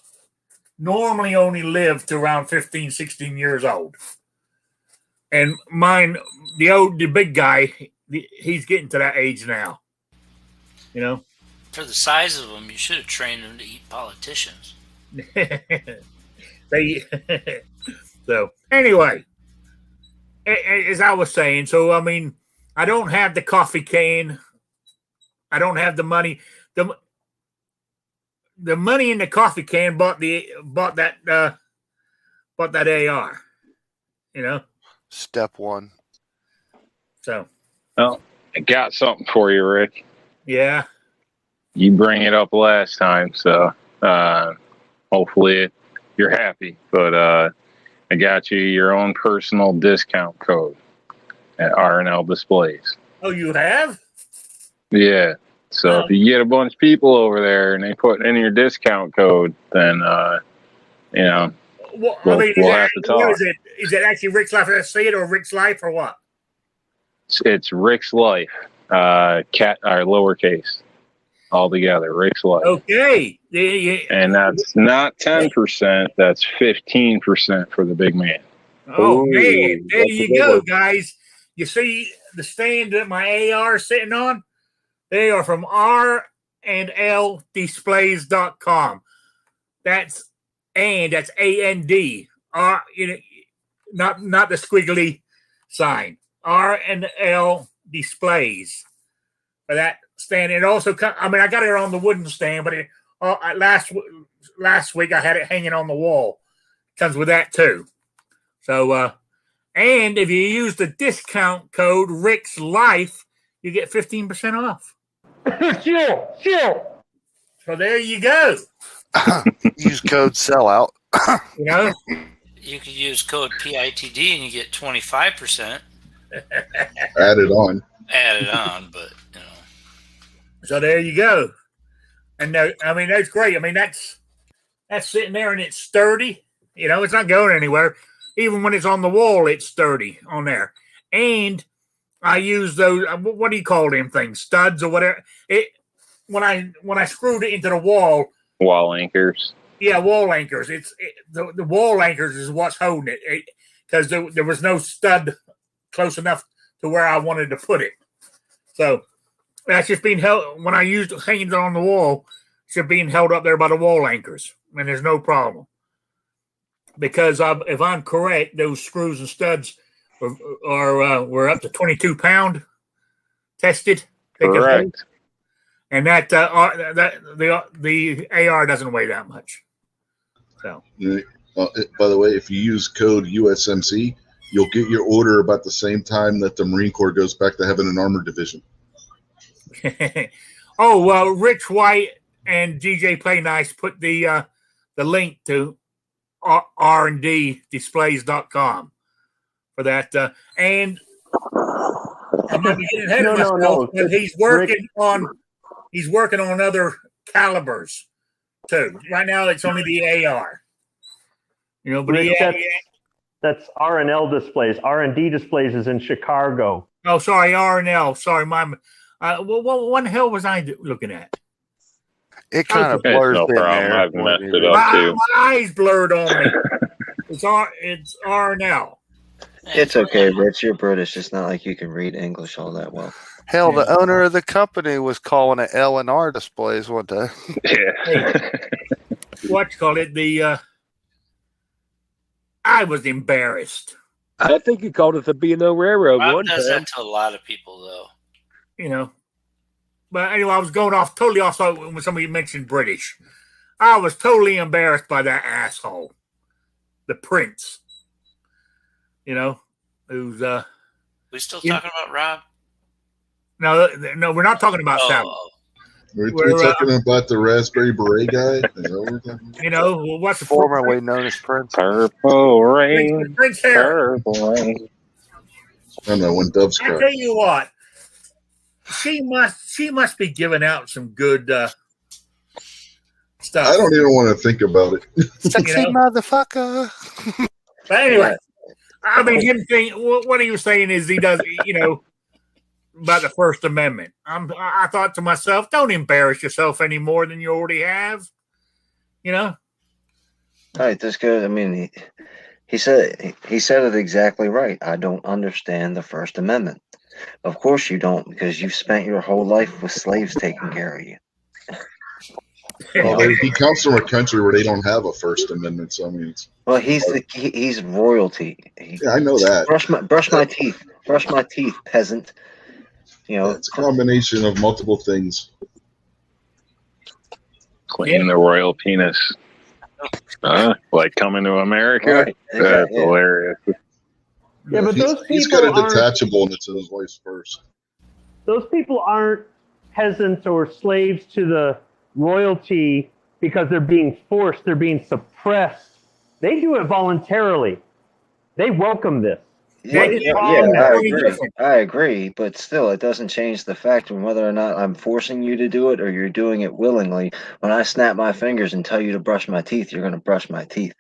[SPEAKER 1] normally only live to around 15, 16 years old. And mine, the big guy, he's getting to that age now. You know?
[SPEAKER 9] For the size of them, you should have trained them to eat politicians.
[SPEAKER 1] So, anyway, as I was saying, so, I mean, I don't have the coffee can. I don't have the money. The money in the coffee can bought that AR, you know?
[SPEAKER 4] Step one.
[SPEAKER 1] So.
[SPEAKER 7] Well, I got something for you, Rick.
[SPEAKER 1] Yeah.
[SPEAKER 7] You bring it up last time, so hopefully you're happy. But I got you your own personal discount code at R&L Displays.
[SPEAKER 1] Oh, you have?
[SPEAKER 7] Yeah. So if you get a bunch of people over there and they put in your discount code, then you know, we'll have to talk.
[SPEAKER 1] What is it? Is it actually Rick's Life? Let's say it, or Rick's Life, or what?
[SPEAKER 7] It's Rick's Life, cat or lowercase, all together. Rick's Life.
[SPEAKER 1] Okay.
[SPEAKER 7] And that's not 10%. That's 15% for the big man.
[SPEAKER 1] Oh, man. There you go, guys. You see the stand that my AR is sitting on? They are from rndldisplays.com. That's A-N-D. Not the squiggly sign. R&L Displays. For that stand. It also, I got it on the wooden stand, but last week I had it hanging on the wall. Comes with that too. So, and if you use the discount code Rick's Life, you get 15% off.
[SPEAKER 3] Sure.
[SPEAKER 1] So there you go.
[SPEAKER 4] Use code sellout.
[SPEAKER 1] You know,
[SPEAKER 9] you could use code PITD and you get 25%.
[SPEAKER 6] Add it on.
[SPEAKER 9] added on, but
[SPEAKER 1] So there you go. And I mean, that's great. I mean, that's sitting there and it's sturdy. It's not going anywhere. Even when it's on the wall, it's sturdy on there. And I use those. What do you call them things? Studs or whatever. When I screwed it into the wall.
[SPEAKER 7] Wall anchors.
[SPEAKER 1] Yeah, wall anchors. The wall anchors is what's holding it because there was no stud close enough to where I wanted to put it. So that's just being held. When I used hanging it on the wall, it's just being held up there by the wall anchors, and there's no problem. Because if I'm correct, those screws and studs were up to 22 pound tested.
[SPEAKER 7] Correct.
[SPEAKER 1] And that the AR doesn't weigh that much. So,
[SPEAKER 6] by the way, if you use code USMC, you'll get your order about the same time that the Marine Corps goes back to having an armored division.
[SPEAKER 1] Rich White and DJ Play Nice put the link to R&Displays.com for that. And I'm not getting ahead of myself, but he's working on other calibers too. Right now, it's only the AR. But
[SPEAKER 3] that's R&L Displays. R&D Displays is in Chicago.
[SPEAKER 1] Oh, sorry, R&L. Sorry, what the hell was I looking at?
[SPEAKER 4] It kind of blurs
[SPEAKER 7] no
[SPEAKER 4] in
[SPEAKER 7] problem.
[SPEAKER 4] there.
[SPEAKER 7] I've messed it up too.
[SPEAKER 1] My eyes blurred on me. It's R&L.
[SPEAKER 5] It's okay, Rich. You're British. It's not like you can read English all that well.
[SPEAKER 4] Hell, the owner of the company was calling it L&R Displays one day.
[SPEAKER 7] Yeah.
[SPEAKER 1] What you call it? I was embarrassed.
[SPEAKER 8] I think you called it the B&O Railroad
[SPEAKER 9] Rob
[SPEAKER 8] one
[SPEAKER 9] does
[SPEAKER 8] time.
[SPEAKER 9] that to a lot of people, though.
[SPEAKER 1] But anyway, I was going totally off when somebody mentioned British. I was totally embarrassed by that asshole, the prince. Who's
[SPEAKER 9] We still talking about Rob?
[SPEAKER 1] No, we're not talking about Sal.
[SPEAKER 6] We're talking about the Raspberry Beret guy. Is that what we're talking about?
[SPEAKER 1] What's the
[SPEAKER 4] Formerly known as Prince.
[SPEAKER 7] Purple rain.
[SPEAKER 1] Prince Harry?
[SPEAKER 7] Purple rain.
[SPEAKER 6] I don't know when doves
[SPEAKER 1] I
[SPEAKER 6] cry.
[SPEAKER 1] tell you what, she must be giving out some good stuff.
[SPEAKER 6] I don't even want to think about it.
[SPEAKER 4] Sexy motherfucker.
[SPEAKER 1] But anyway, I mean, him saying what he was saying is he does, about the First Amendment. I thought to myself, don't embarrass yourself any more than you already have.
[SPEAKER 5] All right, that's good. I mean, he said it exactly right. I don't understand the First Amendment. Of course you don't, because you've spent your whole life with slaves taking care of you.
[SPEAKER 6] Well, he comes from a country where they don't have a First Amendment, so I mean,
[SPEAKER 5] he's royalty.
[SPEAKER 6] I know that.
[SPEAKER 5] Brush my teeth, peasant.
[SPEAKER 6] It's a combination of multiple things.
[SPEAKER 7] Clean the royal penis. Like Coming to America?
[SPEAKER 5] Right,
[SPEAKER 7] That's hilarious.
[SPEAKER 3] Yeah, but
[SPEAKER 6] he's got a detachable and it's his wife's first.
[SPEAKER 3] Those people aren't peasants or slaves to the royalty because they're being forced, they're being suppressed. They do it voluntarily. They welcome this.
[SPEAKER 5] I agree, but still, it doesn't change the fact of whether or not I'm forcing you to do it or you're doing it willingly. When I snap my fingers and tell you to brush my teeth, you're going to brush my teeth.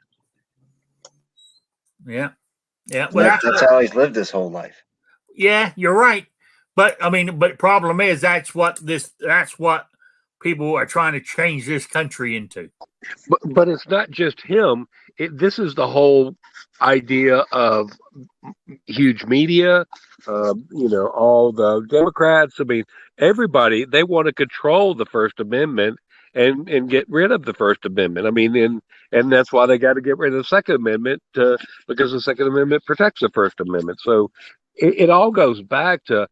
[SPEAKER 1] Yeah. Well,
[SPEAKER 5] that's how he's lived his whole life.
[SPEAKER 1] Yeah, you're right. But problem is that's what people are trying to change this country into.
[SPEAKER 8] But it's not just him. This is the whole idea of huge media, all the Democrats. I mean, everybody, they want to control the First Amendment and get rid of the First Amendment. I mean, and that's why they got to get rid of the Second Amendment because the Second Amendment protects the First Amendment. So it all goes back to,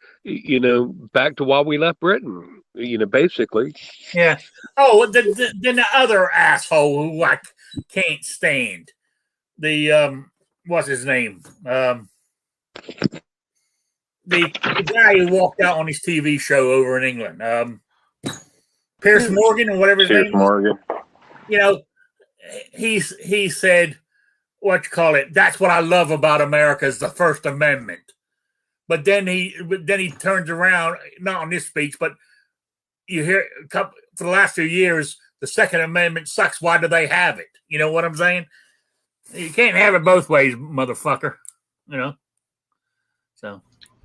[SPEAKER 8] back to why we left Britain, basically.
[SPEAKER 1] Yeah. Oh, then the other asshole who I can't stand, the what's his name? The guy who walked out on his TV show over in England, Piers Morgan or whatever his name is.
[SPEAKER 7] Morgan.
[SPEAKER 1] He said, what you call it? That's what I love about America is the First Amendment. But then he turns around, not on this speech, but you hear for the last few years, the Second Amendment sucks. Why do they have it? You know what I'm saying? You can't have it both ways, motherfucker. You know? So.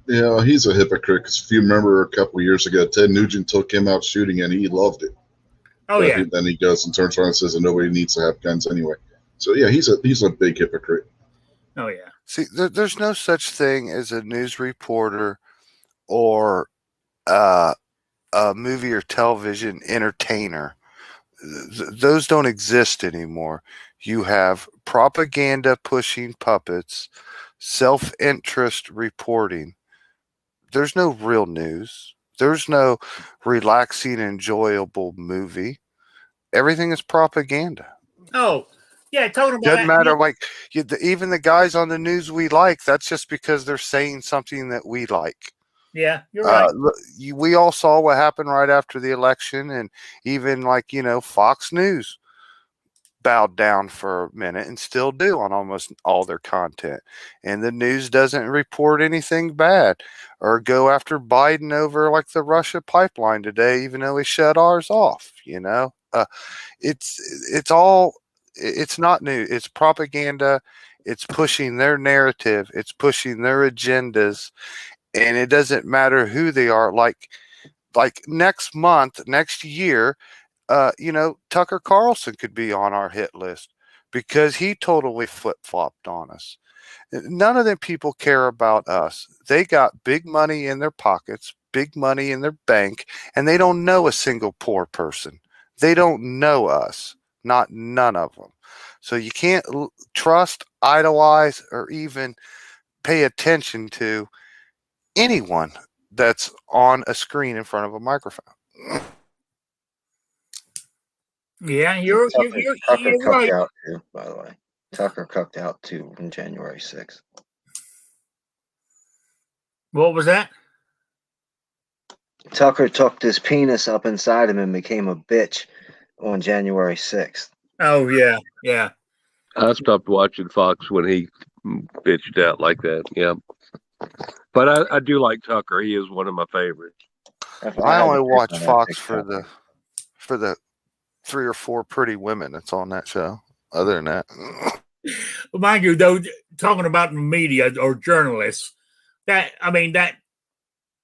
[SPEAKER 6] Yeah, he's a hypocrite. Because if you remember a couple of years ago, Ted Nugent took him out shooting and he loved it.
[SPEAKER 1] Oh,
[SPEAKER 6] but
[SPEAKER 1] yeah.
[SPEAKER 6] Then he goes and turns around and says that nobody needs to have guns anyway. So, yeah, he's a big hypocrite.
[SPEAKER 1] Oh, yeah.
[SPEAKER 4] See, there's no such thing as a news reporter or a movie or television entertainer. Those don't exist anymore. You have propaganda pushing puppets, self-interest reporting. There's no real news. There's no relaxing, enjoyable movie. Everything is propaganda.
[SPEAKER 1] Oh, yeah, talking about
[SPEAKER 4] Doesn't matter. Like even the guys on the news we like, that's just because they're saying something that we like.
[SPEAKER 1] Yeah, you're right.
[SPEAKER 4] We all saw what happened right after the election, and even Fox News bowed down for a minute and still do on almost all their content. And the news doesn't report anything bad or go after Biden over like the Russia pipeline today, even though he shut ours off. It's not new. It's propaganda. It's pushing their narrative. It's pushing their agendas. And it doesn't matter who they are. Like next month, next year, Tucker Carlson could be on our hit list because he totally flip-flopped on us. None of them people care about us. They got big money in their pockets, big money in their bank, and they don't know a single poor person. They don't know us. None of them. So you can't trust, idolize, or even pay attention to anyone that's on a screen in front of a microphone.
[SPEAKER 1] Yeah, you're
[SPEAKER 5] Tucker
[SPEAKER 1] right.
[SPEAKER 5] Out too, by the way. Tucker cucked out too on January 6th.
[SPEAKER 1] What was that?
[SPEAKER 5] Tucker tucked his penis up inside him and became a bitch on January 6th.
[SPEAKER 1] Oh, yeah, yeah.
[SPEAKER 8] I stopped watching Fox when he bitched out like that. Yeah. But I do like Tucker. He is one of my favorites.
[SPEAKER 4] I only watch Fox for the 3 or 4 pretty women that's on that show. Other than that.
[SPEAKER 1] Well, mind you, though, talking about media or journalists, that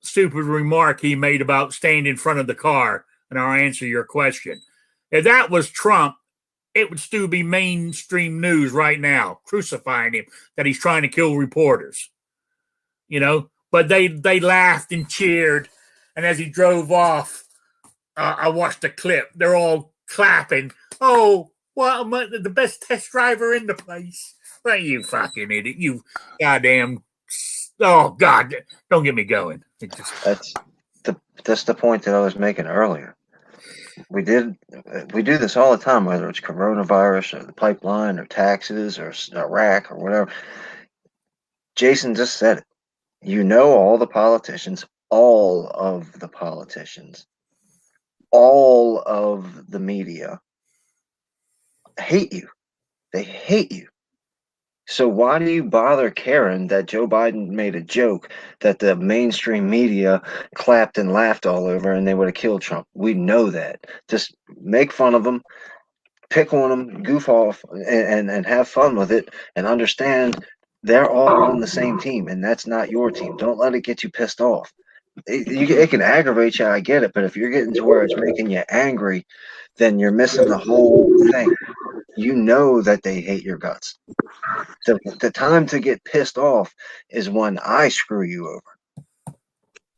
[SPEAKER 1] stupid remark he made about staying in front of the car, and I'll answer your question. If that was Trump, it would still be mainstream news right now, crucifying him, that he's trying to kill reporters. But they laughed and cheered, and as he drove off, I watched the clip. They're all clapping. Oh, well, the best test driver in the place. Well, you fucking idiot. You goddamn. Oh, God. Don't get me going.
[SPEAKER 5] That's the point that I was making earlier. We do this all the time, whether it's coronavirus or the pipeline or taxes or Iraq or whatever. Jason just said it. All the politicians, all of the politicians, all of the media hate you. They hate you. So why do you bother caring that Joe Biden made a joke that the mainstream media clapped and laughed all over and they would have killed Trump? We know that. Just make fun of them, pick on them, goof off, and have fun with it, and understand they're all on the same team, and that's not your team. Don't let it get you pissed off. It can aggravate you, I get it, but if you're getting to where it's making you angry, then you're missing the whole thing. You know that they hate your guts. The time to get pissed off is when I screw you over.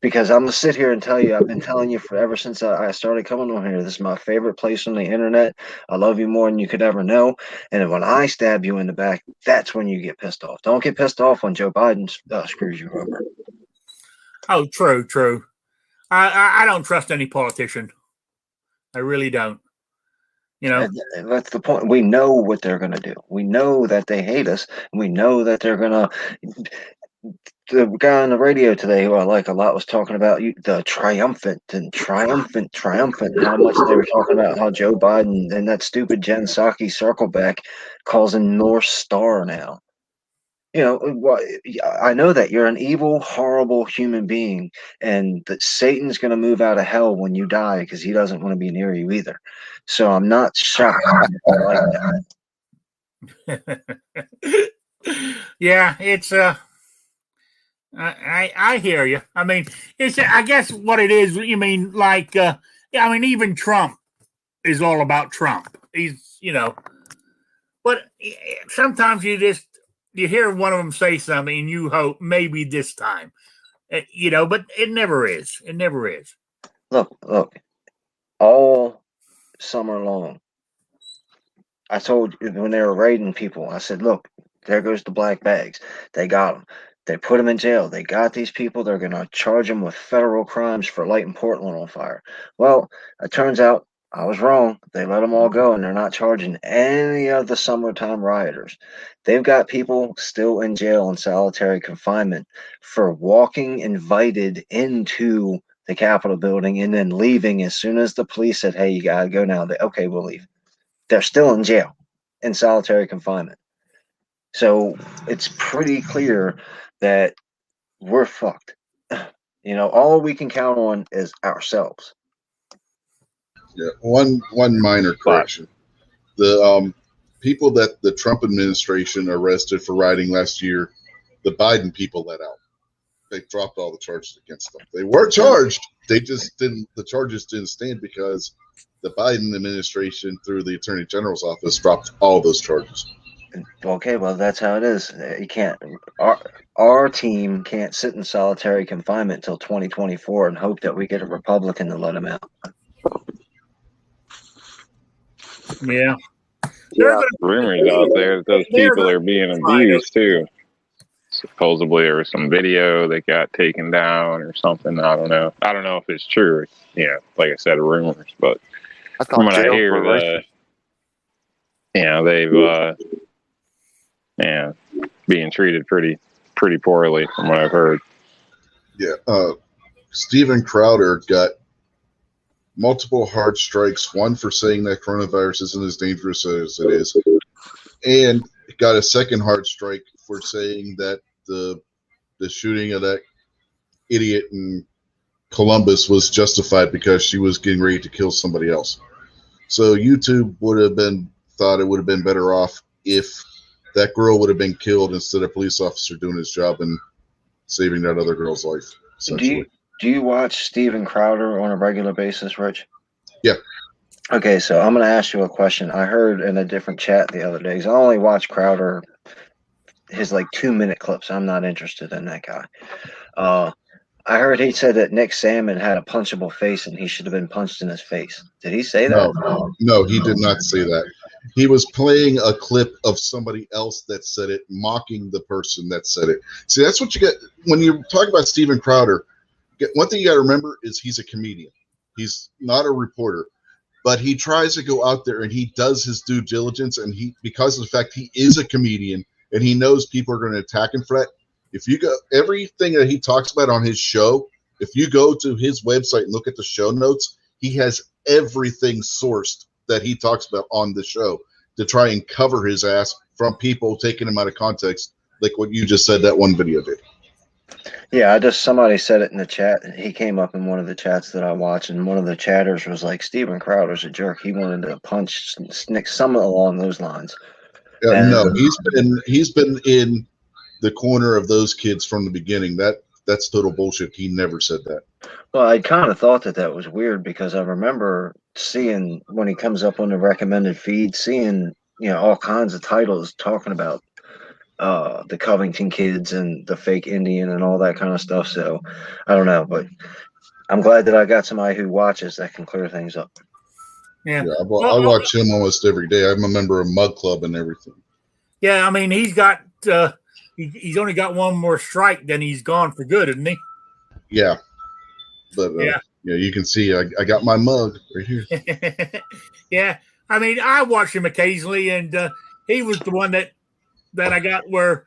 [SPEAKER 5] Because I'm going to sit here and tell you, I've been telling you forever since I started coming on here, this is my favorite place on the internet. I love you more than you could ever know. And when I stab you in the back, that's when you get pissed off. Don't get pissed off when Joe Biden screws you over.
[SPEAKER 1] Oh, true. I don't trust any politician. I really don't.
[SPEAKER 5] That's the point. We know what they're going to do. We know that they hate us. And we know that they're going to. The guy on the radio today who I like a lot was talking about the triumphant. How much they were talking about how Joe Biden and that stupid Jen Psaki circle back calls him North Star now. I know that you're an evil, horrible human being, and that Satan's going to move out of hell when you die because he doesn't want to be near you either. So I'm not shocked like
[SPEAKER 1] that. Yeah, it's I hear you. I mean, it's I guess what it is. You mean like I mean, even Trump is all about Trump. He's but sometimes you hear one of them say something and you hope maybe this time, but it never is. It never is.
[SPEAKER 5] Look, all summer long, I told you when they were raiding people, I said, look, there goes the black bags. They got them. They put them in jail. They got these people. They're going to charge them with federal crimes for lighting Portland on fire. Well, it turns out I was wrong. They let them all go, and they're not charging any of the summertime rioters. They've got people still in jail in solitary confinement for walking invited into the Capitol building and then leaving as soon as the police said, hey, you got to go now. Okay, we'll leave. They're still in jail in solitary confinement. So it's pretty clear that we're fucked. All we can count on is ourselves.
[SPEAKER 6] Yeah, one minor correction. The people that the Trump administration arrested for rioting last year, the Biden people let out. They dropped all the charges against them. They were charged. They just didn't. The charges didn't stand because the Biden administration, through the Attorney General's office, dropped all those charges.
[SPEAKER 5] Okay, well, that's how it is. You can't. Our team can't sit in solitary confinement until 2024 and hope that we get a Republican to let him out.
[SPEAKER 1] Yeah.
[SPEAKER 7] Rumors out there that those people are being abused too. Supposedly there was some video that got taken down or something. I don't know if it's true. Like I said, rumors, but from what I hear, they've being treated pretty poorly from what I've heard.
[SPEAKER 6] Yeah, Steven Crowder got multiple hard strikes. One for saying that coronavirus isn't as dangerous as it is, and got a second hard strike for saying that the shooting of that idiot in Columbus was justified because she was getting ready to kill somebody else. So YouTube thought it would have been better off if that girl would have been killed instead of a police officer doing his job and saving that other girl's life.
[SPEAKER 5] Do you watch Steven Crowder on a regular basis, Rich?
[SPEAKER 6] Yeah.
[SPEAKER 5] Okay, so I'm going to ask you a question. I heard in a different chat the other day, 'cause I only watch Crowder, his 2-minute clips. I'm not interested in that guy. I heard he said that Nick Salmon had a punchable face and he should have been punched in his face. Did he say that?
[SPEAKER 6] No, he did not say that. He was playing a clip of somebody else that said it, mocking the person that said it. See, that's what you get when you talk about Steven Crowder. One thing you got to remember is he's a comedian. He's not a reporter, but he tries to go out there and he does his due diligence. And because of the fact he is a comedian and he knows people are going to attack him for that. If you go, everything that he talks about on his show, if you go to his website and look at the show notes, he has everything sourced that he talks about on the show to try and cover his ass from people taking him out of context, like what you just said that one video did.
[SPEAKER 5] Yeah, somebody said it in the chat. He came up in one of the chats that I watch, and one of the chatters was like, Steven Crowder's a jerk. He wanted to punch Nick, something along those lines.
[SPEAKER 6] No, he's been in the corner of those kids from the beginning. That's total bullshit. He never said that.
[SPEAKER 5] Well, I kind of thought that was weird because I remember seeing when he comes up on the recommended feed, seeing all kinds of titles talking about the Covington kids and the fake Indian and all that kind of stuff. So I don't know, but I'm glad that I got somebody who watches that can clear things up.
[SPEAKER 1] Yeah,
[SPEAKER 6] I watch him almost every day. I'm a member of Mug Club and everything.
[SPEAKER 1] Yeah, I mean he's got he's only got one more strike, then he's gone for good, isn't he?
[SPEAKER 6] Yeah, but you can see I got my mug right here.
[SPEAKER 1] Yeah, I mean I watch him occasionally, and he was the one that I got where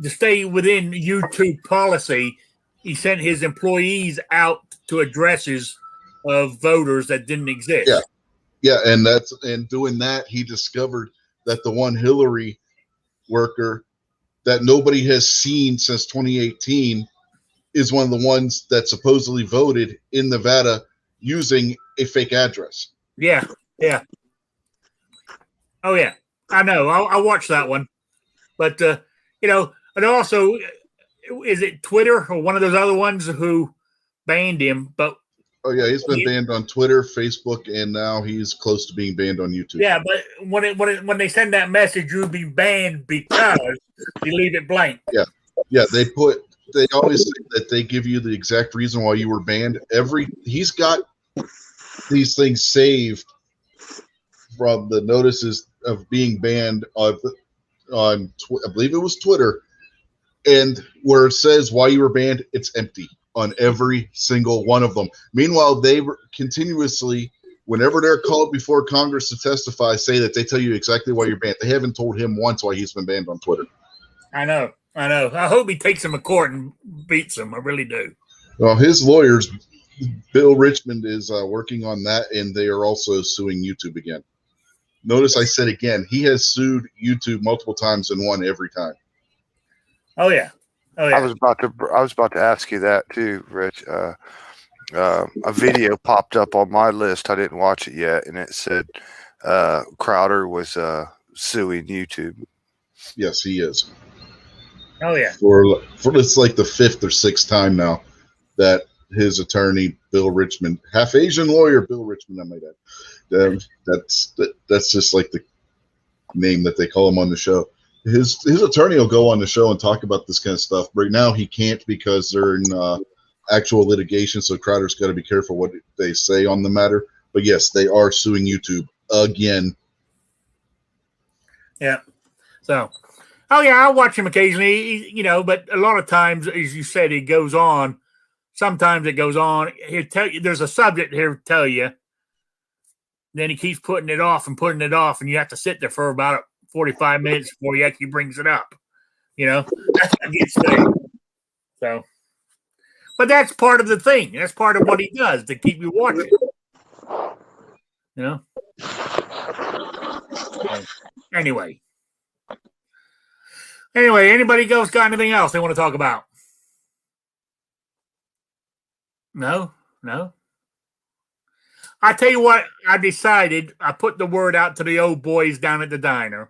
[SPEAKER 1] to stay within YouTube policy, he sent his employees out to addresses of voters that didn't exist.
[SPEAKER 6] Yeah, and doing that, he discovered that the one Hillary worker that nobody has seen since 2018 is one of the ones that supposedly voted in Nevada using a fake address.
[SPEAKER 1] Yeah. Yeah. Oh, yeah. I know. I'll watch that one. But, and also, is it Twitter or one of those other ones who banned him? But
[SPEAKER 6] oh, yeah, he's been banned on Twitter, Facebook, and now he's close to being banned on YouTube.
[SPEAKER 1] Yeah, but when they send that message, you'll be banned because you leave it blank.
[SPEAKER 6] Yeah. Yeah, they always say that they give you the exact reason why you were banned. He's got these things saved from the notices of being banned on I believe it was Twitter, and where it says why you were banned, it's empty on every single one of them. Meanwhile, they continuously, whenever they're called before Congress to testify, say that they tell you exactly why you're banned. They haven't told him once why he's been banned on Twitter.
[SPEAKER 1] I know. I hope he takes him to court and beats him. I really do.
[SPEAKER 6] Well, his lawyers, Bill Richmond, is working on that, and they are also suing YouTube again. Notice I said again, he has sued YouTube multiple times and won every time.
[SPEAKER 1] Oh yeah.
[SPEAKER 4] I was about to ask you that too, Rich. A video popped up on my list. I didn't watch it yet, and it said Crowder was suing YouTube.
[SPEAKER 6] Yes, he is.
[SPEAKER 1] Oh yeah.
[SPEAKER 6] For it's like the 5th or 6th time now that his attorney, Bill Richmond, half Asian lawyer Bill Richmond, I might add. That's just like the name that they call him on the show. His attorney will go on the show and talk about this kind of stuff. Right now he can't because they're in actual litigation, so Crowder's got to be careful what they say on the matter. But yes, they are suing YouTube again.
[SPEAKER 1] Yeah. So, oh yeah, I'll watch him occasionally, but a lot of times, as you said, it goes on. Sometimes it goes on. He'll tell you there's a subject here to tell you. Then he keeps putting it off, and you have to sit there for about 45 minutes before he actually brings it up. That's what gets there. So, but that's part of the thing. That's part of what he does to keep you watching. Anyway, anybody else got anything else they want to talk about? No. I tell you what, I decided. I put the word out to the old boys down at the diner.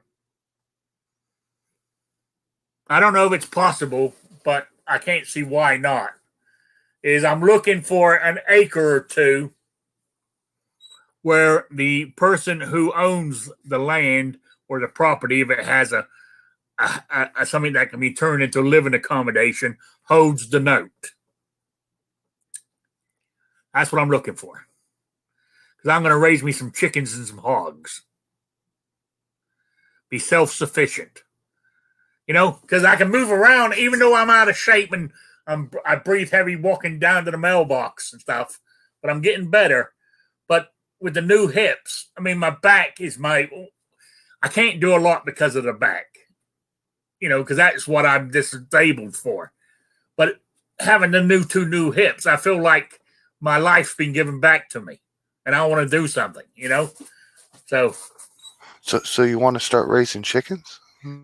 [SPEAKER 1] I don't know if it's possible, but I can't see why not. I'm looking for an acre or two where the person who owns the land or the property, if it has a something that can be turned into living accommodation, holds the note. That's what I'm looking for. Because I'm going to raise me some chickens and some hogs. Be self-sufficient. Because I can move around even though I'm out of shape and I breathe heavy walking down to the mailbox and stuff. But I'm getting better. But with the new hips, my back is I can't do a lot because of the back. Because that's what I'm disabled for. But having the two new hips, I feel like my life's been given back to me. And I want to do something,
[SPEAKER 4] So you want to start raising chickens?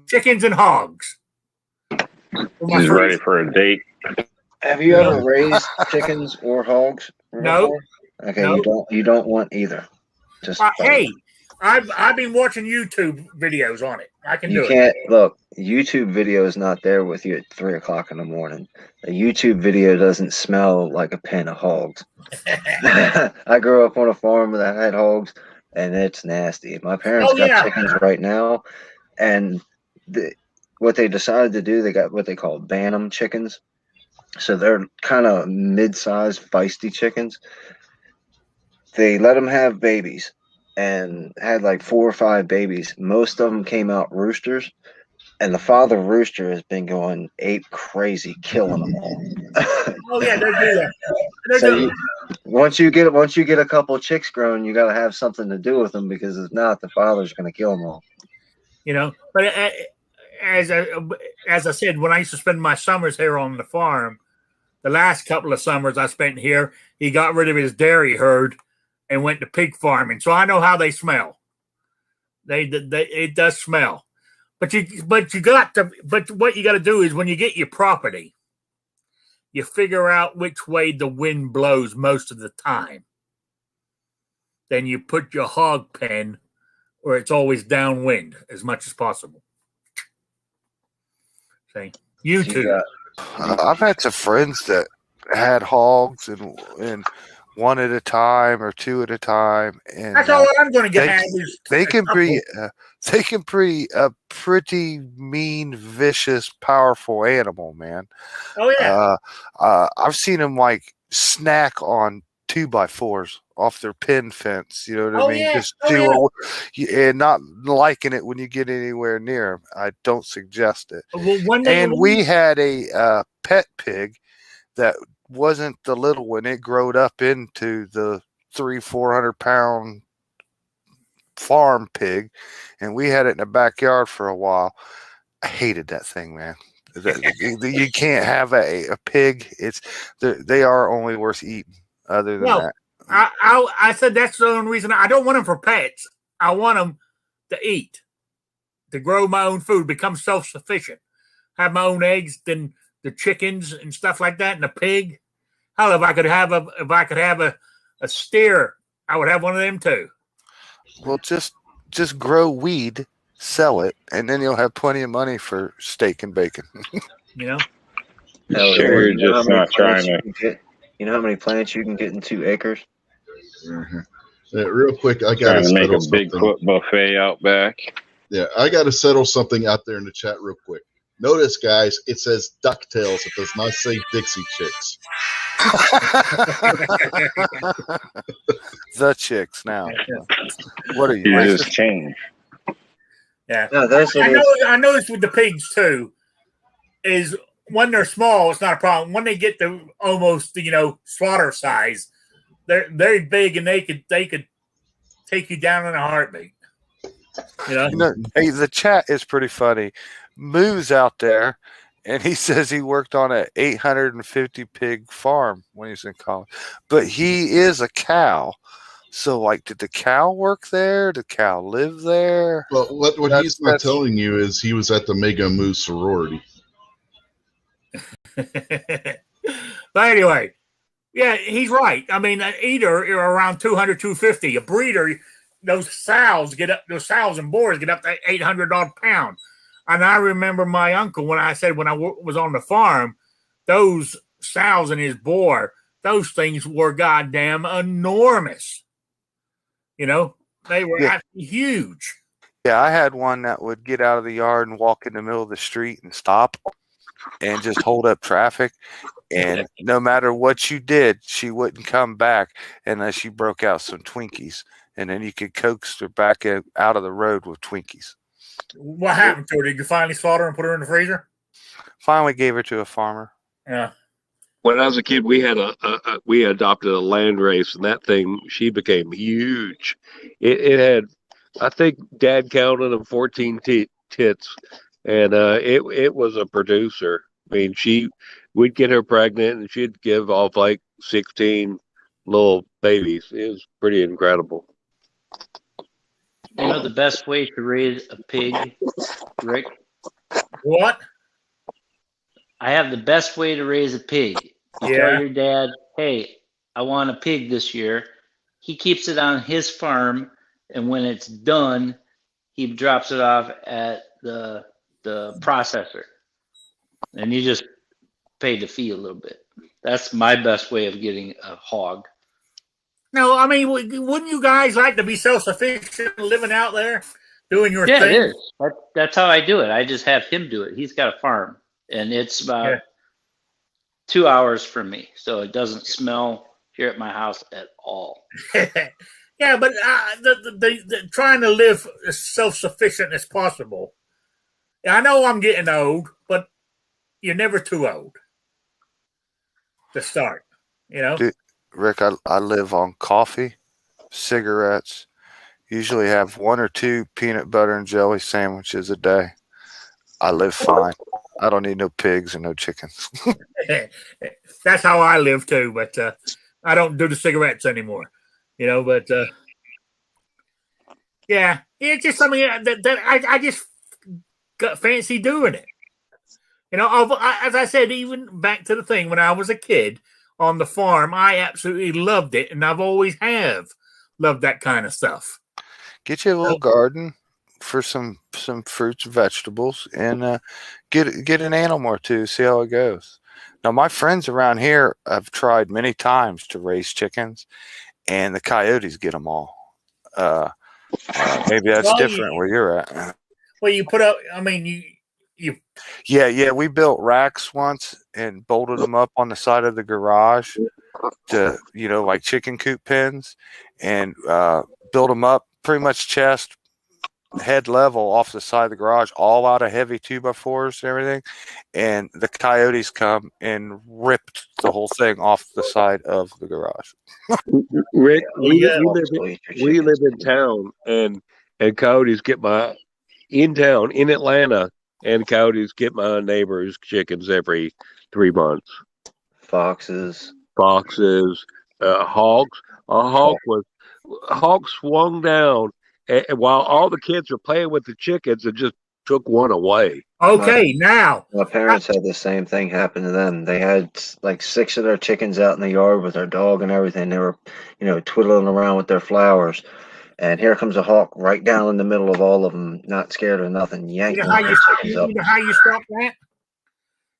[SPEAKER 1] Chickens and hogs.
[SPEAKER 7] He's ready for a date.
[SPEAKER 5] Have you ever raised chickens or hogs?
[SPEAKER 1] No.
[SPEAKER 5] Okay,
[SPEAKER 1] no.
[SPEAKER 5] You don't want either. Just
[SPEAKER 1] hey, I've been watching YouTube videos on it. I can do it.
[SPEAKER 5] You can't look. YouTube video is not there with you at 3 o'clock in the morning. A YouTube video doesn't smell like a pen of hogs. I grew up on a farm that had hogs, and it's nasty. My parents got chickens right now, and what they decided to do, they got what they call Bantam chickens. So they're kind of mid-sized, feisty chickens. They let them have babies and had like 4 or 5 babies. Most of them came out roosters. And the father rooster has been going ape crazy, killing them all.
[SPEAKER 1] Oh yeah, they do that.
[SPEAKER 5] Once you get a couple chicks grown, you got to have something to do with them, because if not, the father's going to kill them all.
[SPEAKER 1] But as I said, when I used to spend my summers here on the farm, the last couple of summers I spent here, he got rid of his dairy herd and went to pig farming. So I know how they smell. It does smell. But what you got to do is when you get your property, you figure out which way the wind blows most of the time. Then you put your hog pen where it's always downwind as much as possible. See, you too.
[SPEAKER 4] I've had some friends that had hogs and one at a time or two at a time, and
[SPEAKER 1] that's all I'm going to get.
[SPEAKER 4] They can be a pretty mean, vicious, powerful animal, man.
[SPEAKER 1] Oh yeah.
[SPEAKER 4] I've seen them like snack on 2x4s off their pen fence. You know what I mean?
[SPEAKER 1] Yeah.
[SPEAKER 4] And not liking it when you get anywhere near them. I don't suggest it.
[SPEAKER 1] Well,
[SPEAKER 4] we had a pet pig that wasn't the little one. It growed up into the 300-400 pound farm pig, and we had it in the backyard for a while. I hated that thing, man. You can't have a pig. They are only worth eating. Other than that,
[SPEAKER 1] I said that's the only reason. I don't want them for pets. I want them to eat, to grow my own food, become self-sufficient, have my own eggs, then the chickens and stuff like that, and the pig. Hell, if I could have a steer, I would have one of them too.
[SPEAKER 4] Well, just grow weed, sell it, and then you'll have plenty of money for steak and bacon.
[SPEAKER 1] You know?
[SPEAKER 7] Sure, you're just not trying to.
[SPEAKER 5] You know how many plants you can get in 2 acres?
[SPEAKER 6] Mm-hmm. Real quick, I got
[SPEAKER 7] Trying
[SPEAKER 6] to
[SPEAKER 7] make a
[SPEAKER 6] something.
[SPEAKER 7] Bigfoot buffet out back.
[SPEAKER 6] Yeah, I got to settle something out there in the chat real quick. Notice, guys, it says DuckTales. It does not say Dixie Chicks.
[SPEAKER 4] The chicks now. What are you?
[SPEAKER 7] You just change.
[SPEAKER 1] Yeah.
[SPEAKER 5] No,
[SPEAKER 1] I noticed with the pigs too, is when they're small, it's not a problem. When they get to almost, slaughter size, they're very big and they could take you down in a heartbeat.
[SPEAKER 4] Hey, the chat is pretty funny. Moo's out there, and he says he worked on an 850 pig farm when he was in college. But he is a cow. So, did the cow work there? Did the cow live there?
[SPEAKER 6] Well, what he's not telling you is he was at the Mega Moo sorority.
[SPEAKER 1] But anyway, yeah, he's right. I mean, an eater are around 200, 250. A breeder, those sows and boars get up to $800 a pound. And I remember my uncle when I was on the farm, those sows and his boar, those things were goddamn enormous. They were actually huge.
[SPEAKER 4] Yeah, I had one that would get out of the yard and walk in the middle of the street and stop and just hold up traffic. And no matter what you did, she wouldn't come back unless you broke out some Twinkies. And then you could coax her back out of the road with Twinkies.
[SPEAKER 1] What happened to her? Did you finally slaughter her and put her in the freezer?
[SPEAKER 4] Finally gave her to a farmer.
[SPEAKER 1] Yeah.
[SPEAKER 8] When I was a kid, we had we adopted a land race, and that thing, she became huge. It had, I think, Dad counted them 14 tits, and it was a producer. I mean, we'd get her pregnant, and she'd give off 16 little babies. It was pretty incredible.
[SPEAKER 2] You know the best way to raise a pig, Rick?
[SPEAKER 1] What?
[SPEAKER 2] I have the best way to raise a pig. You tell your dad, hey, I want a pig this year. He keeps it on his farm, and when it's done, he drops it off at the processor. And you just pay the fee a little bit. That's my best way of getting a hog.
[SPEAKER 1] No, I mean, wouldn't you guys like to be self-sufficient living out there doing your thing?
[SPEAKER 2] Yeah, it is. That's how I do it. I just have him do it. He's got a farm, and it's about 2 hours from me, so it doesn't smell here at my house at all.
[SPEAKER 1] Yeah, but the trying to live as self-sufficient as possible. I know I'm getting old, but you're never too old to start,
[SPEAKER 4] Dude, Rick, I live on coffee, cigarettes, usually have 1 or 2 peanut butter and jelly sandwiches a day. I live fine. I don't need no pigs and no chickens.
[SPEAKER 1] That's how I live too, but I don't do the cigarettes anymore, but yeah, it's just something that I just fancy doing it. You know, as I said, even back to the thing when I was a kid on the farm, I absolutely loved it, and I've always have loved that kind of stuff.
[SPEAKER 4] Get you a little garden for some fruits and vegetables, and get an animal or two. See how it goes. Now, my friends around here have tried many times to raise chickens, and the coyotes get them all. Maybe that's different where you're at.
[SPEAKER 1] Well, you put up. I mean, you.
[SPEAKER 4] Yeah. We built racks once and bolted them up on the side of the garage to, like chicken coop pens, and built them up pretty much chest, head level off the side of the garage, all out of heavy 2x4s and everything. And the coyotes come and ripped the whole thing off the side of the garage.
[SPEAKER 8] Rick, we live in town, and coyotes get in Atlanta, and coyotes get my neighbor's chickens every 3 months.
[SPEAKER 5] Foxes,
[SPEAKER 8] hogs. A hawk swung down, and while all the kids were playing with the chickens, it just took one away.
[SPEAKER 1] Okay, now
[SPEAKER 5] my parents had the same thing happen to them. They had like 6 of their chickens out in the yard with their dog and everything. They were, twiddling around with their flowers, and here comes a hawk right down in the middle of all of them, not scared of nothing. Yanking
[SPEAKER 1] how you stop that?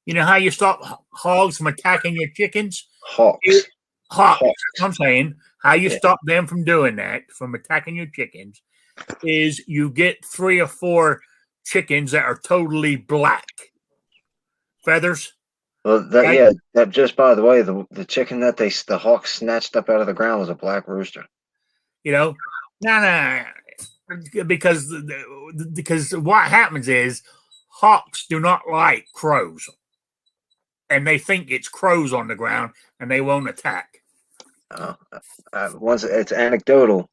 [SPEAKER 1] You know how you stop hogs from attacking your chickens?
[SPEAKER 5] Hawks.
[SPEAKER 1] I'm saying how you stop them from doing that, from attacking your chickens, is you get 3 or 4 chickens that are totally black feathers.
[SPEAKER 5] Well, that just by the way, the chicken that the hawk snatched up out of the ground was a black rooster.
[SPEAKER 1] No, because what happens is hawks do not like crows, and they think it's crows on the ground, and they won't attack.
[SPEAKER 5] Once it's anecdotal.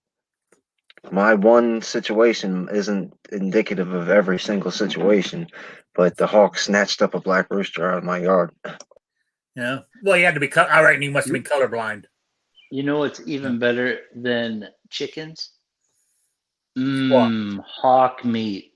[SPEAKER 5] My one situation isn't indicative of every single situation, but the hawk snatched up a black rooster out of my yard.
[SPEAKER 1] Yeah. Well, he had to be. I reckon he must have been colorblind.
[SPEAKER 2] You know what's even better than chickens? Hawk meat.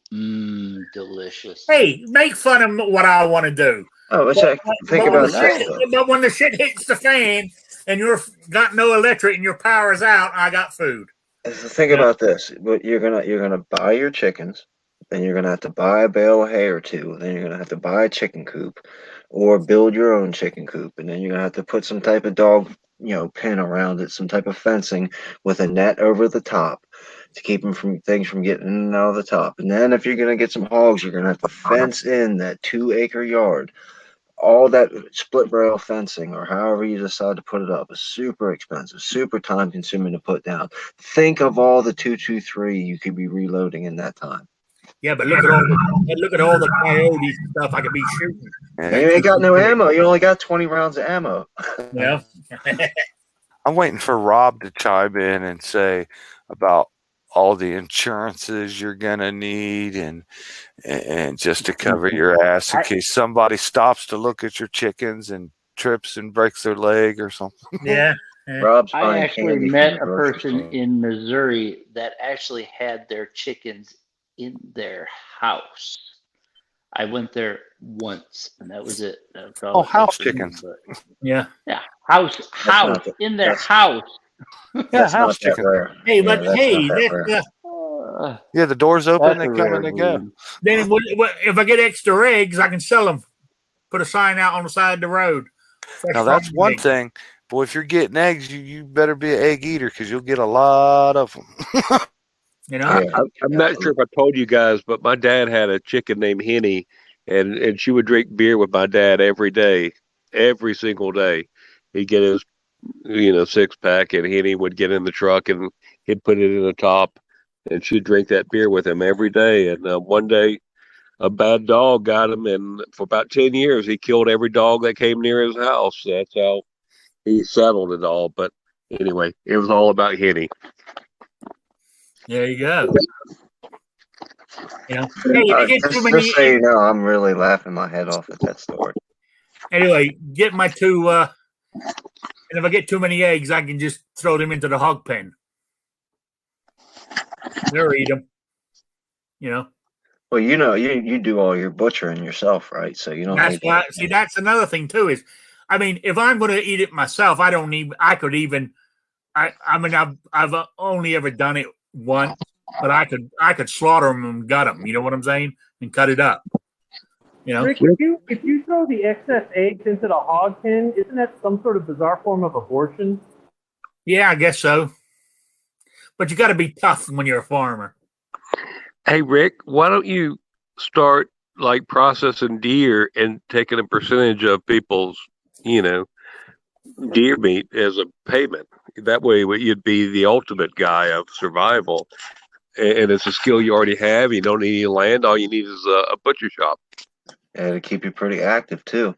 [SPEAKER 2] Delicious.
[SPEAKER 1] Hey, make fun of what I want to do.
[SPEAKER 5] Oh, think about that.
[SPEAKER 1] But when the shit hits the fan and you've got no electric and your power is out, I got food.
[SPEAKER 5] Think about this. But you're gonna buy your chickens, then you're gonna have to buy a bale of hay or 2, then you're gonna have to buy a chicken coop, or build your own chicken coop, and then you're gonna have to put some type of dog, pen around it, some type of fencing with a net over the top to keep things from getting in and out of the top. And then if you're gonna get some hogs, you're gonna have to fence in that 2-acre yard. All that split rail fencing, or however you decide to put it up, is super expensive, super time consuming to put down. Think of all the 223 you could be reloading in that time.
[SPEAKER 1] Yeah, but look at all the coyotes and stuff I could be shooting.
[SPEAKER 5] You ain't got no ammo. You only got 20 rounds of ammo.
[SPEAKER 1] Yeah.
[SPEAKER 4] I'm waiting for Rob to chime in and say about all the insurances you're gonna need and just to cover your ass in case somebody stops to look at your chickens and trips and breaks their leg or something.
[SPEAKER 1] Yeah.
[SPEAKER 2] I actually met a person in Missouri that actually had their chickens in their house. I went there once, and that was it.
[SPEAKER 4] House chickens.
[SPEAKER 1] Yeah.
[SPEAKER 2] Yeah. House in their house.
[SPEAKER 4] Yeah, house chicken.
[SPEAKER 1] Hey,
[SPEAKER 4] but the door's open, they come and they go.
[SPEAKER 1] Then if I get extra eggs, I can sell them. Put a sign out on the side of the road.
[SPEAKER 4] Now that's one thing. Boy, if you're getting eggs, you better be an egg eater because you'll get a lot of them.
[SPEAKER 8] I'm not sure if I told you guys, but my dad had a chicken named Henny, and she would drink beer with my dad every day, every single day. He'd get his 6-pack, and Henny would get in the truck and he'd put it in the top, and she'd drink that beer with him every day. And one day, a bad dog got him, and for about 10 years, he killed every dog that came near his house. That's how he settled it all. But anyway, it was all about Henny.
[SPEAKER 1] There you go.
[SPEAKER 5] Just so you know, I'm really laughing my head off at that story.
[SPEAKER 1] Anyway, get my 2. And if I get too many eggs, I can just throw them into the hog pen. They'll eat them.
[SPEAKER 5] Well, you do all your butchering yourself, right? So you don't
[SPEAKER 1] That's
[SPEAKER 5] need
[SPEAKER 1] why. See, that's another thing too. Is I mean, if I'm going to eat it myself, I don't need. I could even. I mean, I've only ever done it once, but I could slaughter them and gut them. You know what I'm saying? And cut it up. You know,
[SPEAKER 3] Rick, if you throw the excess eggs into the hog pen, isn't that some sort of bizarre form of abortion?
[SPEAKER 1] Yeah, I guess so. But you got to be tough when you're a farmer.
[SPEAKER 8] Hey, Rick, why don't you start like processing deer and taking a percentage of people's, deer meat as a payment? That way, you'd be the ultimate guy of survival. And it's a skill you already have. You don't need any land. All you need is a butcher shop.
[SPEAKER 5] Yeah, to keep you pretty active too.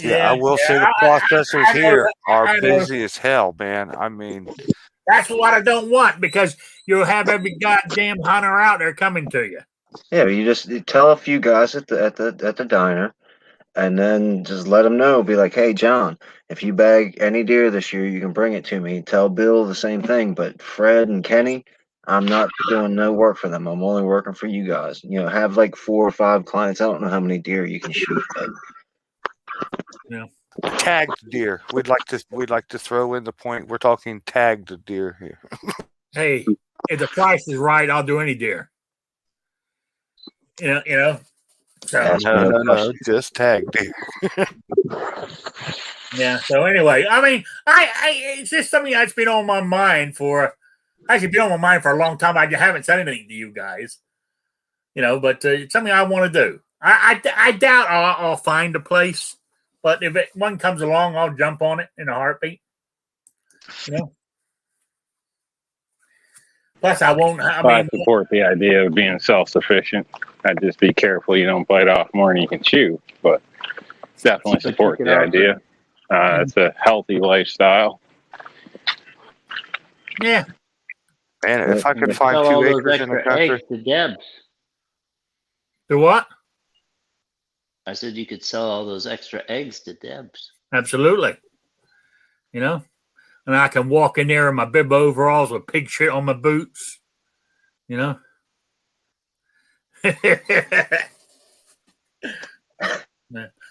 [SPEAKER 4] Yeah, I will say the processors here are busy as hell, man. I mean,
[SPEAKER 1] that's what I don't want, because you'll have every goddamn hunter out there coming to you.
[SPEAKER 5] Yeah, you tell a few guys at the diner, and then just let them know. Be like, hey, John, if you bag any deer this year, you can bring it to me. Tell Bill the same thing, but Fred and Kenny, I'm not doing no work for them. I'm only working for you guys. Have like 4 or 5 clients. I don't know how many deer you can shoot, but
[SPEAKER 1] yeah.
[SPEAKER 4] Tagged deer. We'd like to throw in the point. We're talking tagged deer here.
[SPEAKER 1] Hey, if the price is right, I'll do any deer. You know. So
[SPEAKER 4] no, just tagged deer.
[SPEAKER 1] Yeah. So anyway, I mean, I it's just something that's been on my mind for. Actually, been on my mind for a long time. I haven't said anything to you guys, but it's something I want to do. I doubt I'll find a place, but if one comes along, I'll jump on it in a heartbeat. Plus, I won't.
[SPEAKER 7] I support the idea of being self-sufficient. I'd just be careful you don't bite off more than you can chew, but definitely support the idea. It's a healthy lifestyle.
[SPEAKER 1] Yeah.
[SPEAKER 4] Man, if I could find 2 acres in the country.
[SPEAKER 2] Eggs to Debs.
[SPEAKER 1] The what?
[SPEAKER 2] I said you could sell all those extra eggs to Debs.
[SPEAKER 1] Absolutely. And I can walk in there in my bib overalls with pig shit on my boots.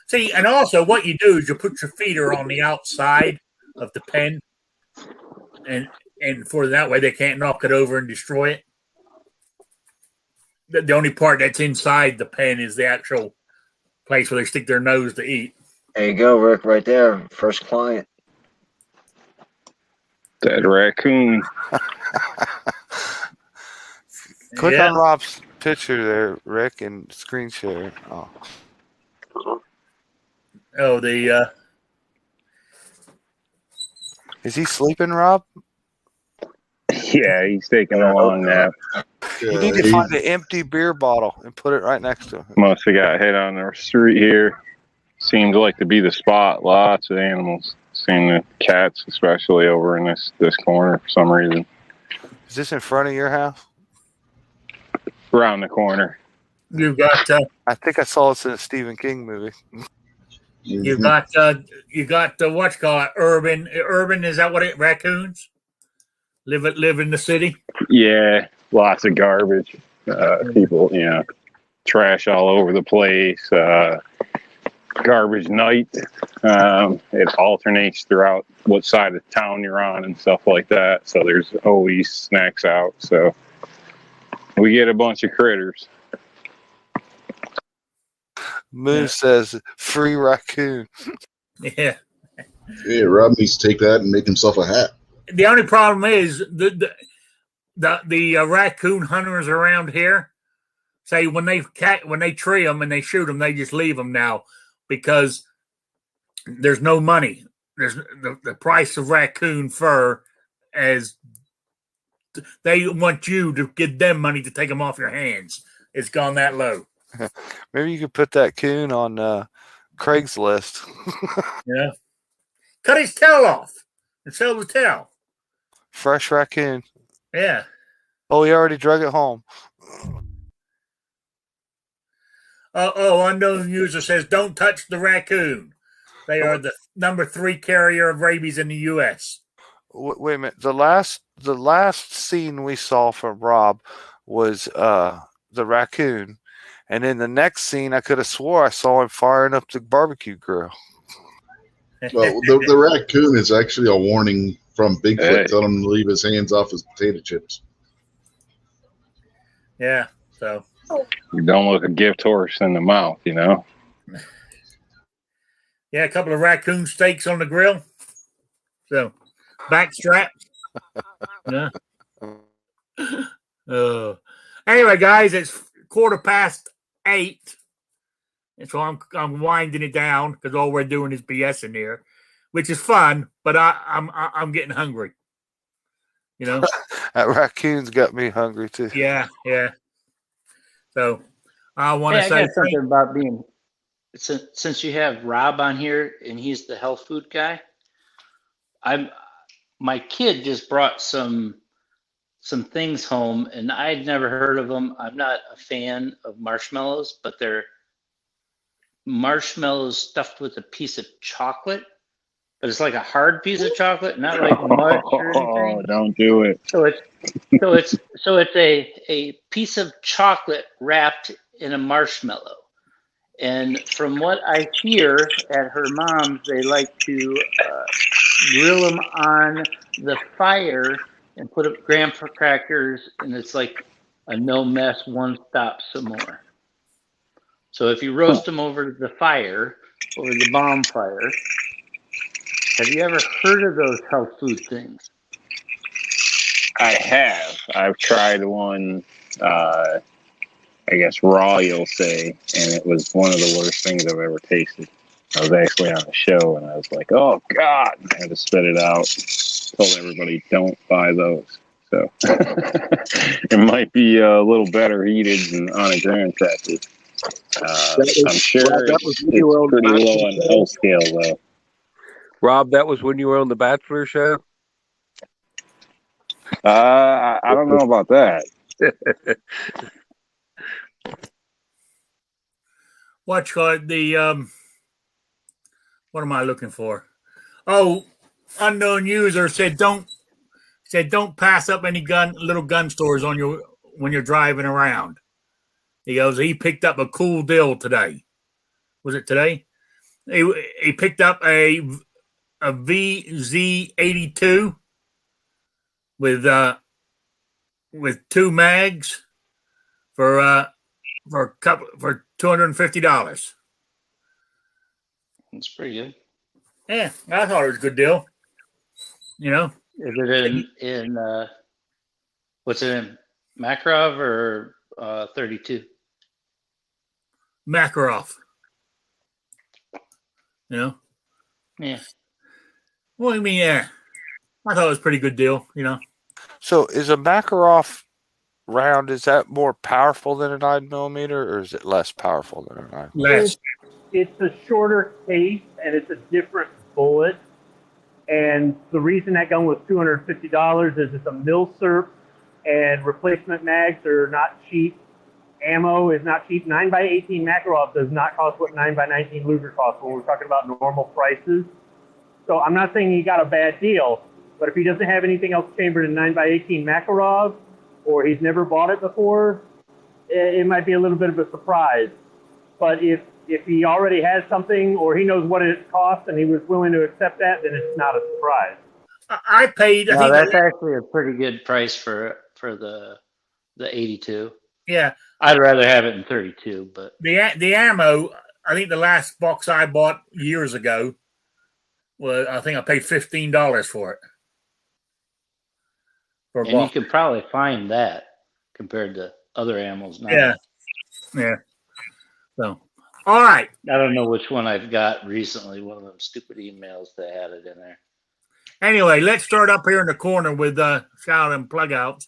[SPEAKER 1] See, and also what you do is you put your feeder on the outside of the pen, and for that way they can't knock it over and destroy it. The only part that's inside the pen is the actual place where they stick their nose to eat.
[SPEAKER 5] There you go, Rick, right there. First client.
[SPEAKER 7] That raccoon.
[SPEAKER 4] Click on Rob's picture there, Rick, and screen share. Is he sleeping, Rob?
[SPEAKER 7] Yeah, he's taking a long nap.
[SPEAKER 4] You need to find an empty beer bottle and put it right next to him.
[SPEAKER 7] Must have got hit on the street here. Seems like to be the spot. Lots of animals. Seeing the cats, especially over in this corner for some reason.
[SPEAKER 4] Is this in front of your house?
[SPEAKER 7] Around the corner.
[SPEAKER 1] You've got.
[SPEAKER 4] I think I saw this in a Stephen King movie.
[SPEAKER 1] You got what's called urban. Urban, is that what it? Raccoons live in the city.
[SPEAKER 7] Yeah, lots of garbage. People, trash all over the place. Garbage night. It alternates throughout what side of town you're on and stuff like that. So there's always snacks out. So we get a bunch of critters.
[SPEAKER 4] Moose says free raccoon.
[SPEAKER 1] Yeah.
[SPEAKER 6] Yeah, Rob needs to take that and make himself a hat.
[SPEAKER 1] The only problem is the raccoon hunters around here say when they tree them and they shoot them, they just leave them now because there's no money. There's the price of raccoon fur, as they want you to give them money to take them off your hands. It's gone that low.
[SPEAKER 4] Maybe you could put that coon on Craigslist.
[SPEAKER 1] Yeah. Cut his tail off and sell the tail.
[SPEAKER 4] Fresh raccoon.
[SPEAKER 1] Yeah.
[SPEAKER 4] Oh, he already drug it home.
[SPEAKER 1] Unknown user says, don't touch the raccoon. They are the number 3 carrier of rabies in the U.S.
[SPEAKER 4] Wait a minute. The last scene we saw from Rob was the raccoon, And in the next scene, I could have swore I saw him firing up the barbecue grill.
[SPEAKER 6] Well, the raccoon is actually a warning from Bigfoot
[SPEAKER 7] Hey.
[SPEAKER 6] telling him to leave his hands off his potato chips.
[SPEAKER 1] Yeah. So
[SPEAKER 7] You don't look a gift horse in the mouth, you know.
[SPEAKER 1] yeah, a couple of raccoon steaks on the grill. So back straps. Yeah. Anyway, guys, it's 8:15. And so I'm winding it down because all we're doing is BS in here, which is fun, but I'm getting hungry. You know?
[SPEAKER 4] That raccoon's got me hungry too.
[SPEAKER 1] Yeah. So I want to
[SPEAKER 2] Hey, I
[SPEAKER 1] say
[SPEAKER 2] got something about being since you have Rob on here and he's the health food guy. My kid just brought some things home and I'd never heard of them. I'm not a fan of marshmallows, but they're marshmallows stuffed with a piece of chocolate, but it's like a hard piece of chocolate, not like mush or anything.
[SPEAKER 7] Oh, don't do it.
[SPEAKER 2] So it's a piece of chocolate wrapped in a marshmallow. And from what I hear at her mom's, they like to grill them on the fire and put up graham crackers, and it's like a no mess, one stop some more. So if you roast them over the fire, over the bonfire, have you ever heard of those health food things?
[SPEAKER 7] I have. I've tried one, I guess raw, you'll say, and it was one of the worst things I've ever tasted. I was actually on a show, and I was like, oh, God, I had to spit it out. Told everybody, don't buy those. So it might be a little better heated than on a graham cracker. I'm sure it's pretty low on the health scale, though.
[SPEAKER 8] Rob, that was when you were on the Bachelor show?
[SPEAKER 7] I don't know about that.
[SPEAKER 1] What's called the what am I looking for? Oh, unknown user said don't pass up any little gun stores on when you're driving around. He goes, he picked up a cool deal today. Was it today? He picked up a VZ82 with 2 mags for $250.
[SPEAKER 2] It's pretty good.
[SPEAKER 1] Yeah, I thought it was a good deal. You know,
[SPEAKER 2] is it in what's it in, Makarov or 32?
[SPEAKER 1] Makarov. You know.
[SPEAKER 2] Yeah.
[SPEAKER 1] Well, I mean, yeah, I thought it was a pretty good deal. You know.
[SPEAKER 4] So is a Makarov round, is that more powerful than a 9mm, or is it less powerful than a 9mm?
[SPEAKER 1] Less.
[SPEAKER 3] It's a shorter case and it's a different bullet. And the reason that gun was $250 is it's a milsurp and replacement mags are not cheap. Ammo is not cheap. 9x18 Makarov does not cost what 9x19 Luger costs when we're talking about normal prices. So I'm not saying he got a bad deal, but if he doesn't have anything else chambered in 9x18 Makarov, or he's never bought it before, it might be a little bit of a surprise. But if he already has something, or he knows what it costs and he was willing to accept that, then it's not a surprise.
[SPEAKER 1] I paid.
[SPEAKER 2] No, that's actually a pretty good price for the 82.
[SPEAKER 1] Yeah,
[SPEAKER 2] I'd rather have it in 32, but
[SPEAKER 1] the ammo. I think the last box I bought years ago was, I think I paid $15 for it.
[SPEAKER 2] And you could probably find that compared to other ammos now.
[SPEAKER 1] Yeah. So, all right.
[SPEAKER 2] I don't know which one I've got recently. One of them stupid emails that had it in there.
[SPEAKER 1] Anyway, let's start up here in the corner with shout and plug outs.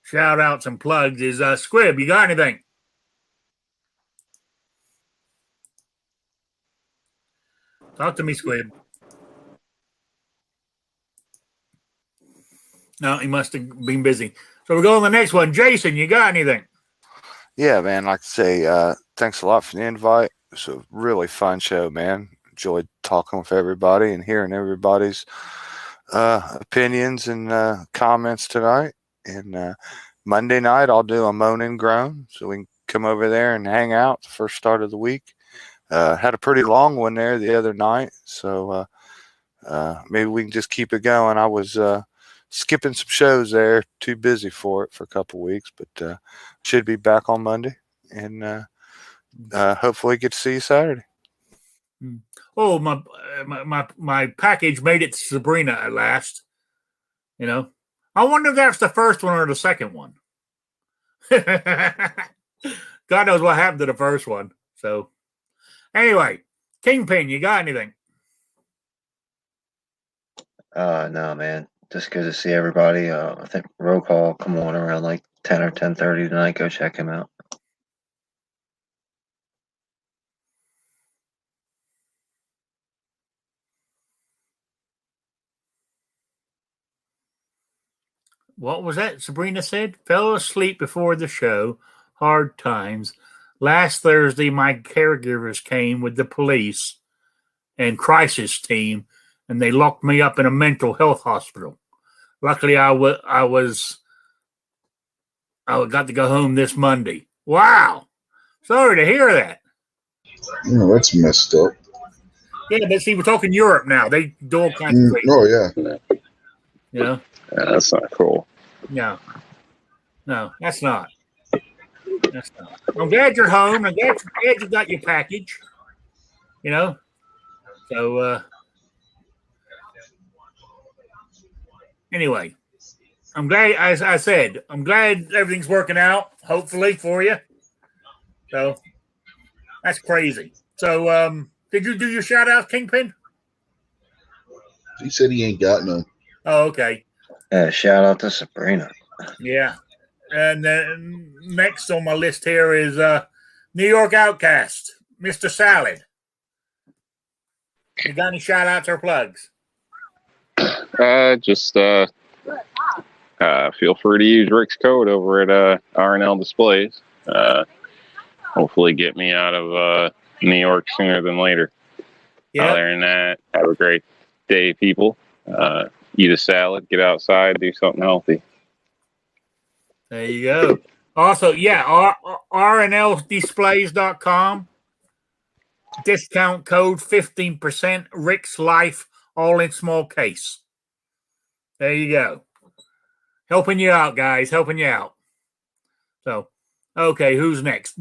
[SPEAKER 1] Shout outs and plugs is Squib. You got anything? Talk to me, Squib. No, he must have been busy. So we'll go on the next one. Jason, you got anything?
[SPEAKER 4] Yeah, man. Like I say, thanks a lot for the invite. It's a really fun show, man. Enjoyed talking with everybody and hearing everybody's opinions and comments tonight. And Monday night, I'll do a moan and groan, so we can come over there and hang out the first start of the week. Had a pretty long one there the other night, so maybe we can just keep it going. I was skipping some shows there, too busy for it for a couple weeks, but should be back on Monday, and hopefully get to see you Saturday.
[SPEAKER 1] Oh, my package made it to Sabrina at last. You know, I wonder if that's the first one or the second one. God knows what happened to the first one. So, anyway, Kingpin, you got anything?
[SPEAKER 5] No, man. Just good to see everybody. I think roll call come on around like 10 or 10:30 tonight. Go check him out.
[SPEAKER 1] What was that Sabrina said? Fell asleep before the show. Hard times. Last Thursday, my caregivers came with the police and crisis team, and they locked me up in a mental health hospital. Luckily, I got to go home this Monday. Wow. Sorry to hear that.
[SPEAKER 6] Oh, that's messed up.
[SPEAKER 1] Yeah, but see, we're talking Europe now. They do all kinds of crazy.
[SPEAKER 6] Oh, yeah.
[SPEAKER 1] You know?
[SPEAKER 7] Yeah, that's not cool.
[SPEAKER 1] No, that's not. That's not. I'm glad you're home. I'm glad you got your package. You know? So, anyway, I'm glad, as I said, I'm glad everything's working out, hopefully, for you. So, that's crazy. So, did you do your shout out, Kingpin?
[SPEAKER 6] He said he ain't got none.
[SPEAKER 1] Oh, okay.
[SPEAKER 5] Shout out to Sabrina.
[SPEAKER 1] Yeah. And then next on my list here is New York Outcast, Mr. Salad. You got any shout outs or plugs?
[SPEAKER 7] Just feel free to use Rick's code over at R&L Displays. Hopefully get me out of New York sooner than later.
[SPEAKER 1] Yeah.
[SPEAKER 7] Other than that, have a great day, people. Eat a salad, get outside, do something healthy.
[SPEAKER 1] There you go. Also, yeah, rnldisplays.com. Discount code 15%. Rick's Life, all in small case. There you go. Helping you out, guys. Helping you out. So, okay, who's next?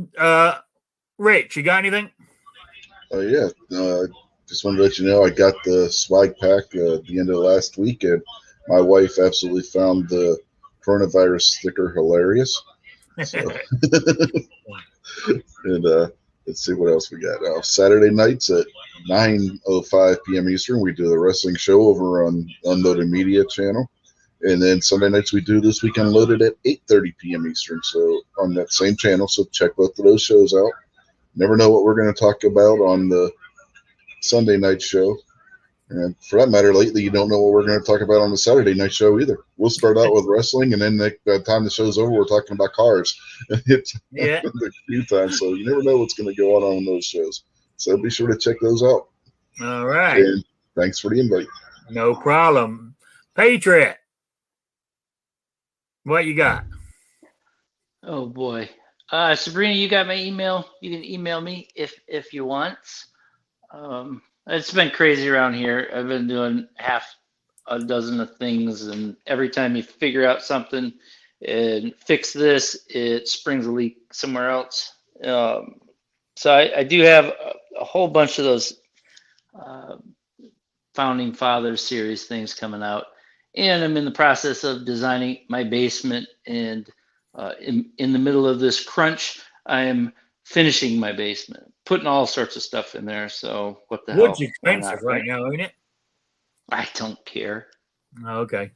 [SPEAKER 1] Rich, you got anything?
[SPEAKER 6] Yeah. Just wanted to let you know I got the swag pack at the end of last week, and my wife absolutely found the coronavirus sticker hilarious. So. And let's see what else we got. Saturday nights at 9:05 p.m. Eastern, we do the wrestling show over on Unloaded Media channel. And then Sunday nights we do This Week Unloaded at 8:30 p.m. Eastern, so on that same channel. So check both of those shows out. Never know what we're going to talk about on the Sunday night show. And for that matter, lately you don't know what we're going to talk about on the Saturday night show either. We'll start out with wrestling, and then by the time the show's over, we're talking about cars. It's
[SPEAKER 1] Yeah.
[SPEAKER 6] a few times, so you never know what's going to go on those shows. So be sure to check those out.
[SPEAKER 1] All right.
[SPEAKER 6] And thanks for the invite.
[SPEAKER 1] No problem. Patriot, what you got?
[SPEAKER 2] Oh boy, Sabrina, you got my email. You can email me if you want. It's been crazy around here. I've been doing half a dozen of things, and every time you figure out something and fix this, it springs a leak somewhere else. So I do have a whole bunch of those Founding Fathers series things coming out, and I'm in the process of designing my basement. And in the middle of this crunch, I am finishing my basement, putting all sorts of stuff in there. So what the hell?
[SPEAKER 1] Wood's expensive right now, ain't it?
[SPEAKER 2] I don't care.
[SPEAKER 1] Oh, okay.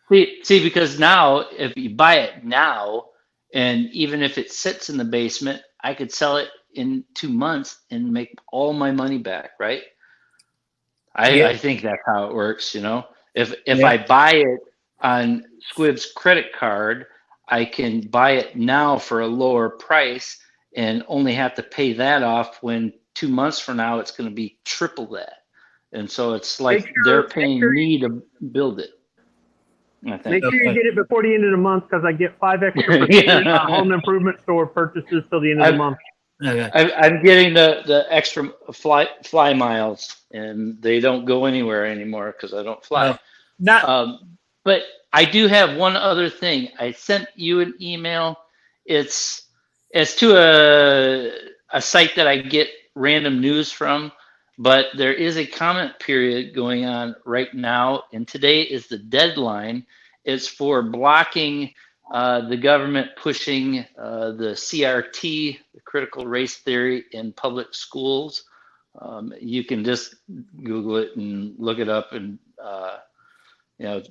[SPEAKER 2] See, because now if you buy it now, and even if it sits in the basement, I could sell it in 2 months and make all my money back, right? I think that's how it works, you know. If I buy it on Squib's credit card, I can buy it now for a lower price and only have to pay that off when 2 months from now it's going to be triple that. And so it's like they're paying me to build it.
[SPEAKER 3] Make sure you get it before the end of the month because I get 5 extra home improvement store purchases till the end of the month.
[SPEAKER 2] Okay. I'm getting the extra fly miles, and they don't go anywhere anymore because I don't fly. But I do have one other thing. I sent you an email. It's to a site that I get random news from, but there is a comment period going on right now, and today is the deadline. It's for blocking the government pushing the CRT, the critical race theory, in public schools. You can just Google it and look it up and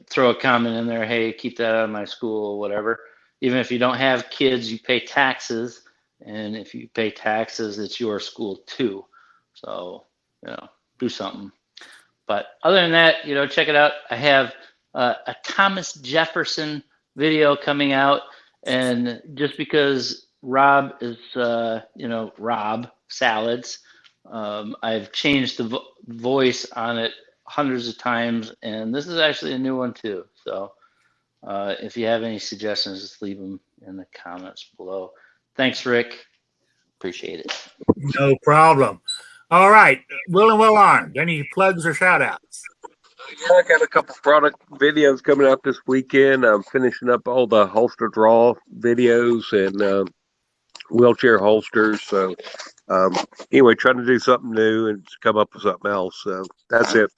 [SPEAKER 2] throw a comment in there. Hey, keep that out of my school or whatever. Even if you don't have kids, you pay taxes, and if you pay taxes, it's your school too. So do something. But other than that, check it out. I have a Thomas Jefferson video coming out, and just because Rob is Rob Salads, I've changed the voice on it hundreds of times, and this is actually a new one too. So if you have any suggestions, just leave them in the comments below. Thanks, Rick. Appreciate it.
[SPEAKER 1] No problem. All right, Will and Will Armed, any plugs or shout outs?
[SPEAKER 8] Yeah, I got a couple product videos coming out this weekend. I'm finishing up all the holster draw videos and wheelchair holsters. So anyway, trying to do something new and come up with something else. So that's it.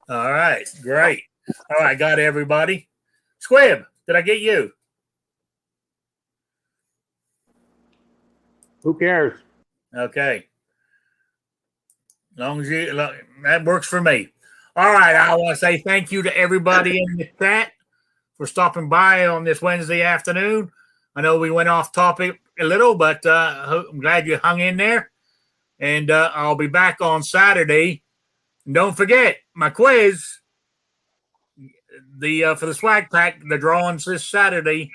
[SPEAKER 1] All right, great. All right, got everybody. Squib, did I get you?
[SPEAKER 3] Who cares?
[SPEAKER 1] Okay. As long as that works for me. All right, I want to say thank you to everybody in the chat for stopping by on this Wednesday afternoon. I know we went off topic a little, but I'm glad you hung in there. And I'll be back on Saturday. And don't forget my quiz. For the swag pack, the drawings this Saturday.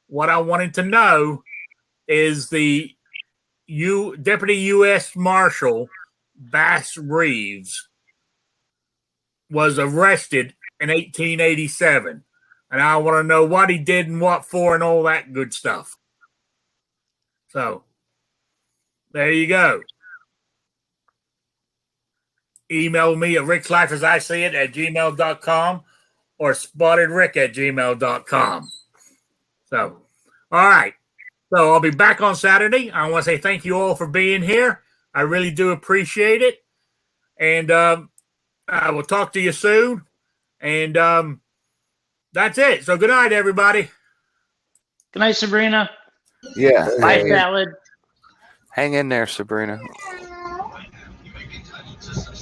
[SPEAKER 1] What I wanted to know is the Deputy U.S. Marshal Bass Reeves was arrested in 1887, and I want to know what he did and what for and all that good stuff. So there you go. Email me at rickslifeasiseeit@gmail.com or spottedrick@gmail.com. So, all right. So I'll be back on Saturday. I want to say thank you all for being here. I really do appreciate it. And I will talk to you soon. And that's it. So good night, everybody.
[SPEAKER 2] Good night, Sabrina.
[SPEAKER 4] Yeah.
[SPEAKER 2] Bye, Salad.
[SPEAKER 4] Hang in there, Sabrina.